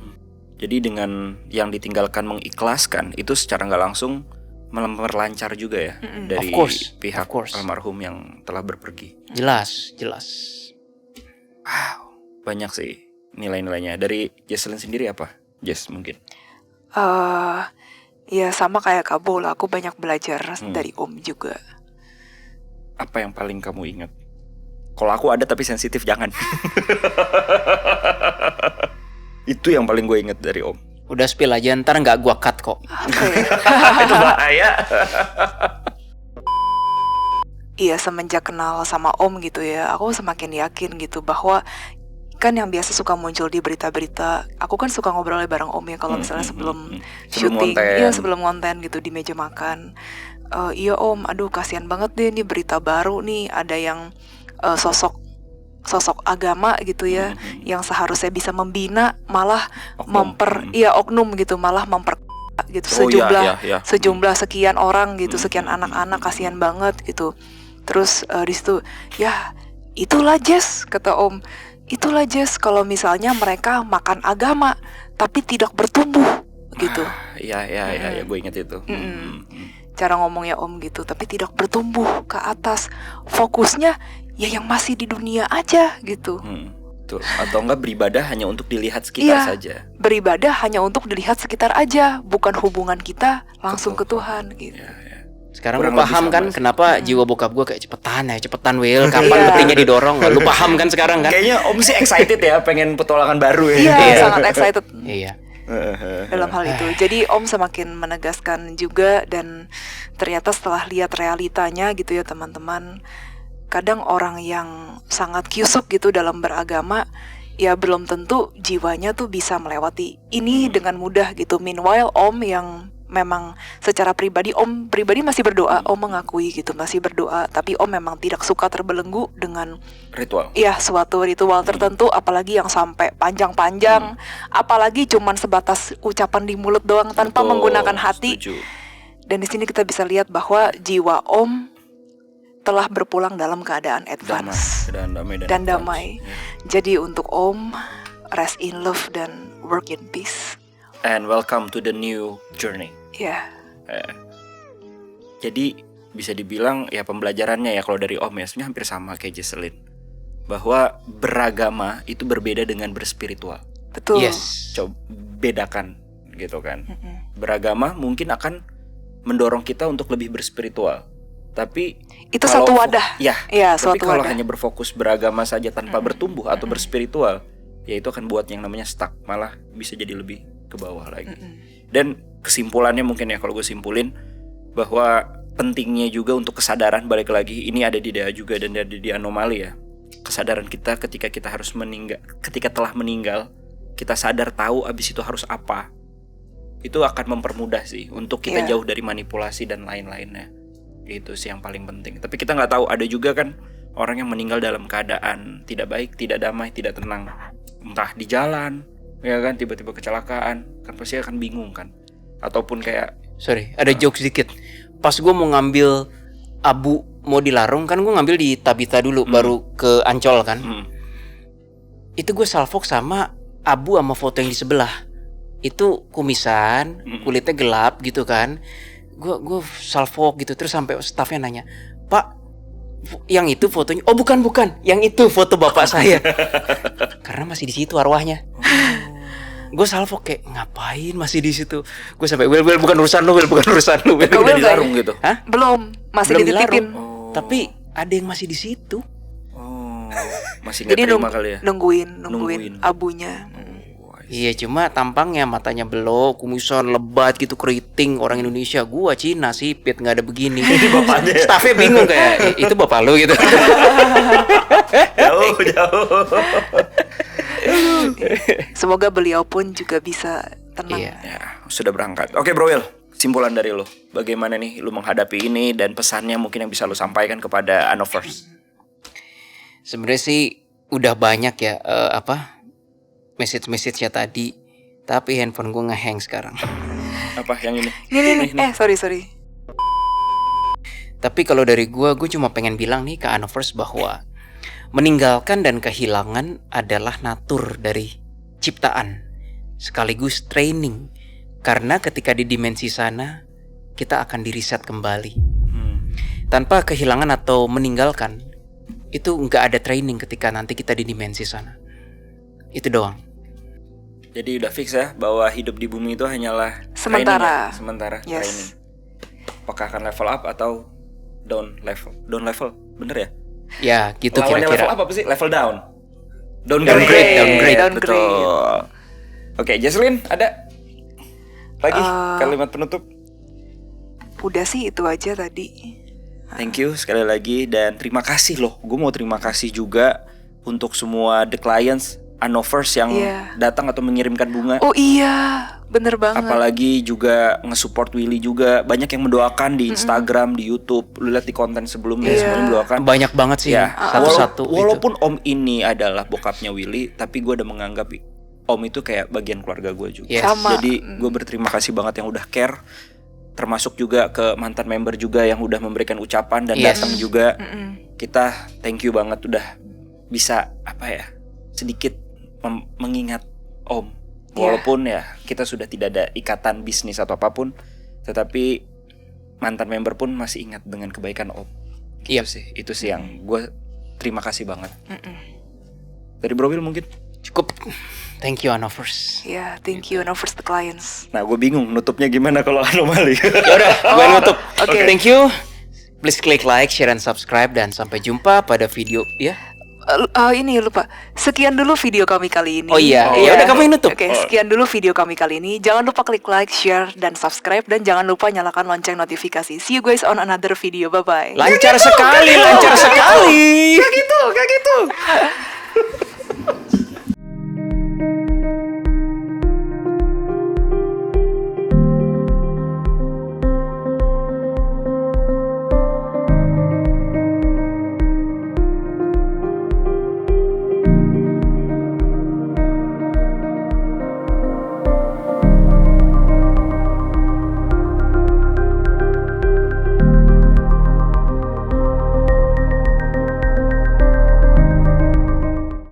[SPEAKER 1] Jadi dengan yang ditinggalkan mengikhlaskan itu secara nggak langsung memperlancar juga ya dari
[SPEAKER 2] Of course.
[SPEAKER 1] pihak almarhum yang telah berpergi.
[SPEAKER 2] Jelas.
[SPEAKER 1] Wow, banyak sih nilai-nilainya. Dari Jesselyn sendiri apa? Jess mungkin.
[SPEAKER 3] Ya sama kayak Kabo lah, aku banyak belajar dari Om juga.
[SPEAKER 1] Apa yang paling kamu ingat? Kalau aku ada tapi sensitif jangan. Itu yang paling gue inget dari Om.
[SPEAKER 2] Udah spill aja, ntar nggak gua cut kok.
[SPEAKER 3] Apa ya?
[SPEAKER 1] Itu bahaya.
[SPEAKER 3] Iya, semenjak kenal sama Om gitu ya, aku semakin yakin gitu bahwa kan yang biasa suka muncul di berita-berita, aku kan suka ngobrol bareng Om ya kalau misalnya sebelum syuting, sebelum konten gitu di meja makan. Iya Om, aduh kasihan banget deh nih berita baru nih, ada yang sosok agama gitu ya, yang seharusnya bisa membina malah oknum gitu, malah gitu sejumlah sekian orang gitu, sekian anak-anak, kasihan banget gitu. Terus di situ ya itulah Jess, kata Om, itulah Jess kalau misalnya mereka makan agama tapi tidak bertumbuh gitu.
[SPEAKER 1] Iya, gue inget itu.
[SPEAKER 3] Cara ngomongnya Om gitu, tapi tidak bertumbuh ke atas, fokusnya ya yang masih di dunia aja gitu.
[SPEAKER 1] Betul. Atau enggak beribadah hanya untuk dilihat sekitar saja.
[SPEAKER 3] Beribadah hanya untuk dilihat sekitar aja, bukan hubungan kita langsung ke Tuhan gitu.
[SPEAKER 2] Sekarang lu paham kan kenapa jiwa bokap gue kayak cepetan Will, kapan petinya didorong. Lu paham kan sekarang kan?
[SPEAKER 1] Kayaknya Om sih excited ya, pengen petualangan baru ya.
[SPEAKER 3] Iya, sangat excited.
[SPEAKER 2] Iya.
[SPEAKER 3] Dalam hal itu. Jadi Om semakin menegaskan juga, dan ternyata setelah lihat realitanya gitu ya teman-teman, kadang orang yang sangat kyusuk gitu dalam beragama ya belum tentu jiwanya tuh bisa melewati ini dengan mudah gitu. Meanwhile Om yang memang secara pribadi, Om pribadi masih berdoa, Om mengakui gitu, masih berdoa, tapi Om memang tidak suka terbelenggu dengan
[SPEAKER 1] ritual.
[SPEAKER 3] Iya, suatu ritual tertentu, apalagi yang sampai panjang-panjang, apalagi cuman sebatas ucapan di mulut doang tanpa menggunakan hati.
[SPEAKER 1] Setuju.
[SPEAKER 3] Dan di sini kita bisa lihat bahwa jiwa Om telah berpulang dalam keadaan advance dan damai. Jadi untuk Om, rest in love dan work in peace.
[SPEAKER 1] And welcome to the new journey.
[SPEAKER 3] Ya.
[SPEAKER 1] Jadi bisa dibilang ya pembelajarannya ya kalau dari Om ya sebenarnya hampir sama kayak Jesselyn, bahwa beragama itu berbeda dengan berspiritual.
[SPEAKER 3] Betul.
[SPEAKER 2] Yes.
[SPEAKER 1] Coba bedakan gitu kan. Beragama mungkin akan mendorong kita untuk lebih berspiritual. Tapi
[SPEAKER 3] itu satu wadah.
[SPEAKER 1] Tapi kalau hanya berfokus beragama saja tanpa bertumbuh atau berspiritual, ya itu akan buat yang namanya stuck, malah bisa jadi lebih ke bawah lagi. Dan kesimpulannya mungkin ya kalau gue simpulin, bahwa pentingnya juga untuk kesadaran, balik lagi ini ada di DA juga dan ada di anomali ya. Kesadaran kita ketika kita harus meninggal, ketika telah meninggal, kita sadar tahu abis itu harus apa. Itu akan mempermudah sih untuk kita jauh dari manipulasi dan lain-lainnya. Itu sih yang paling penting. Tapi kita nggak tahu, ada juga kan orang yang meninggal dalam keadaan tidak baik, tidak damai, tidak tenang, entah di jalan, ya kan, tiba-tiba kecelakaan, kan pasti akan bingung kan. Ataupun kayak
[SPEAKER 2] ada joke sedikit. Pas gue mau ngambil abu mau dilarung kan, gue ngambil di Tabita dulu, baru ke Ancol kan. Itu gue salfok sama abu sama foto yang di sebelah. Itu kumisan, kulitnya gelap gitu kan. Gue salfok gitu, terus sampai staffnya nanya, Pak, yang itu fotonya? Oh bukan, yang itu foto bapak saya. Karena masih di situ arwahnya. Gue salfok kayak ngapain masih di situ. Gue sampai Will bukan urusan lu, bukan urusan lu.
[SPEAKER 1] udah dilarung gitu.
[SPEAKER 3] Belum, masih dititipin.
[SPEAKER 2] Tapi ada yang masih di situ.
[SPEAKER 1] Masih nggak
[SPEAKER 3] Jadi
[SPEAKER 1] terima kali ya.
[SPEAKER 3] nungguin
[SPEAKER 1] Nungguin.
[SPEAKER 3] abunya.
[SPEAKER 2] Iya, cuma tampangnya matanya belok, kumisan lebat gitu, keriting. Orang Indonesia, gua Cina sipit, nggak ada begini.
[SPEAKER 1] Bapaknya ya?
[SPEAKER 2] Staffnya bingung kayak, itu bapak lu gitu.
[SPEAKER 1] Jauh.
[SPEAKER 3] Semoga beliau pun juga bisa tenang.
[SPEAKER 2] Iya.
[SPEAKER 1] Ya, sudah berangkat. Oke, Bro Will, simpulan dari lo. Bagaimana nih lu menghadapi ini dan pesannya mungkin yang bisa lu sampaikan kepada Anovers?
[SPEAKER 2] Sebenarnya sih udah banyak ya message-message-nya tadi, tapi handphone gue nge-hang sekarang.
[SPEAKER 1] Apa yang ini?
[SPEAKER 3] Nih. Sorry.
[SPEAKER 2] Tapi kalau dari gue cuma pengen bilang nih ke Anovers bahwa meninggalkan dan kehilangan adalah natur dari ciptaan, sekaligus training. Karena ketika di dimensi sana, kita akan di-reset kembali. Tanpa kehilangan atau meninggalkan, itu nggak ada training ketika nanti kita di dimensi sana. Itu doang.
[SPEAKER 1] Jadi udah fix ya bahwa hidup di bumi itu hanyalah
[SPEAKER 3] Sementara.
[SPEAKER 1] training ya? Sementara
[SPEAKER 3] Yes.
[SPEAKER 1] training. Apakah akan level up atau down level? Down level, bener ya?
[SPEAKER 2] Ya gitu
[SPEAKER 1] Lawannya
[SPEAKER 2] kira-kira.
[SPEAKER 1] level up apa sih? Level down.
[SPEAKER 2] Downgrade.
[SPEAKER 1] Betul. Oke, Jesslyn ada lagi kalimat penutup?
[SPEAKER 3] Udah sih itu aja tadi.
[SPEAKER 1] Thank you sekali lagi dan terima kasih loh. Gue mau terima kasih juga untuk semua the clients Anovers yang
[SPEAKER 3] Iya.
[SPEAKER 1] datang atau mengirimkan bunga.
[SPEAKER 3] Oh iya, bener banget.
[SPEAKER 1] Apalagi juga nge-support Willy juga. Banyak yang mendoakan di Instagram, di YouTube. Lu lihat di konten sebelumnya
[SPEAKER 3] Iya.
[SPEAKER 1] semuanya mendoakan.
[SPEAKER 2] Banyak banget sih
[SPEAKER 1] Ya,
[SPEAKER 2] satu-satu.
[SPEAKER 1] walaupun Om ini adalah bokapnya Willy, tapi gue udah menganggap Om itu kayak bagian keluarga gue juga.
[SPEAKER 2] Yes.
[SPEAKER 3] Sama.
[SPEAKER 1] Jadi gue berterima kasih banget yang udah care. Termasuk juga ke mantan member juga yang udah memberikan ucapan dan
[SPEAKER 2] Yes.
[SPEAKER 1] datang juga.
[SPEAKER 3] Mm-mm.
[SPEAKER 1] Kita thank you banget udah bisa sedikit mengingat Om. Walaupun ya kita sudah tidak ada ikatan bisnis atau apapun, tetapi mantan member pun masih ingat dengan kebaikan Om.
[SPEAKER 2] Iya.
[SPEAKER 1] Itu sih yang gue terima kasih banget.
[SPEAKER 3] Mm-mm.
[SPEAKER 1] Dari Bro Will mungkin.
[SPEAKER 2] Cukup. Thank you Anovers.
[SPEAKER 3] Ya, thank you Anovers the clients.
[SPEAKER 1] Nah, gue bingung nutupnya gimana kalau anomali.
[SPEAKER 2] Yaudah, gue nutup.
[SPEAKER 3] Oke.
[SPEAKER 2] Thank you. Please klik like, share, and subscribe. Dan sampai jumpa pada video ya.
[SPEAKER 3] Ini lupa. Sekian dulu video kami kali ini.
[SPEAKER 2] Oh iya, ya udah kamu yang nutup.
[SPEAKER 3] Oke, sekian dulu video kami kali ini. Jangan lupa klik like, share, dan subscribe. Dan jangan lupa nyalakan lonceng notifikasi. See you guys on another video. Bye-bye.
[SPEAKER 2] Lancar sekali, lancar sekali.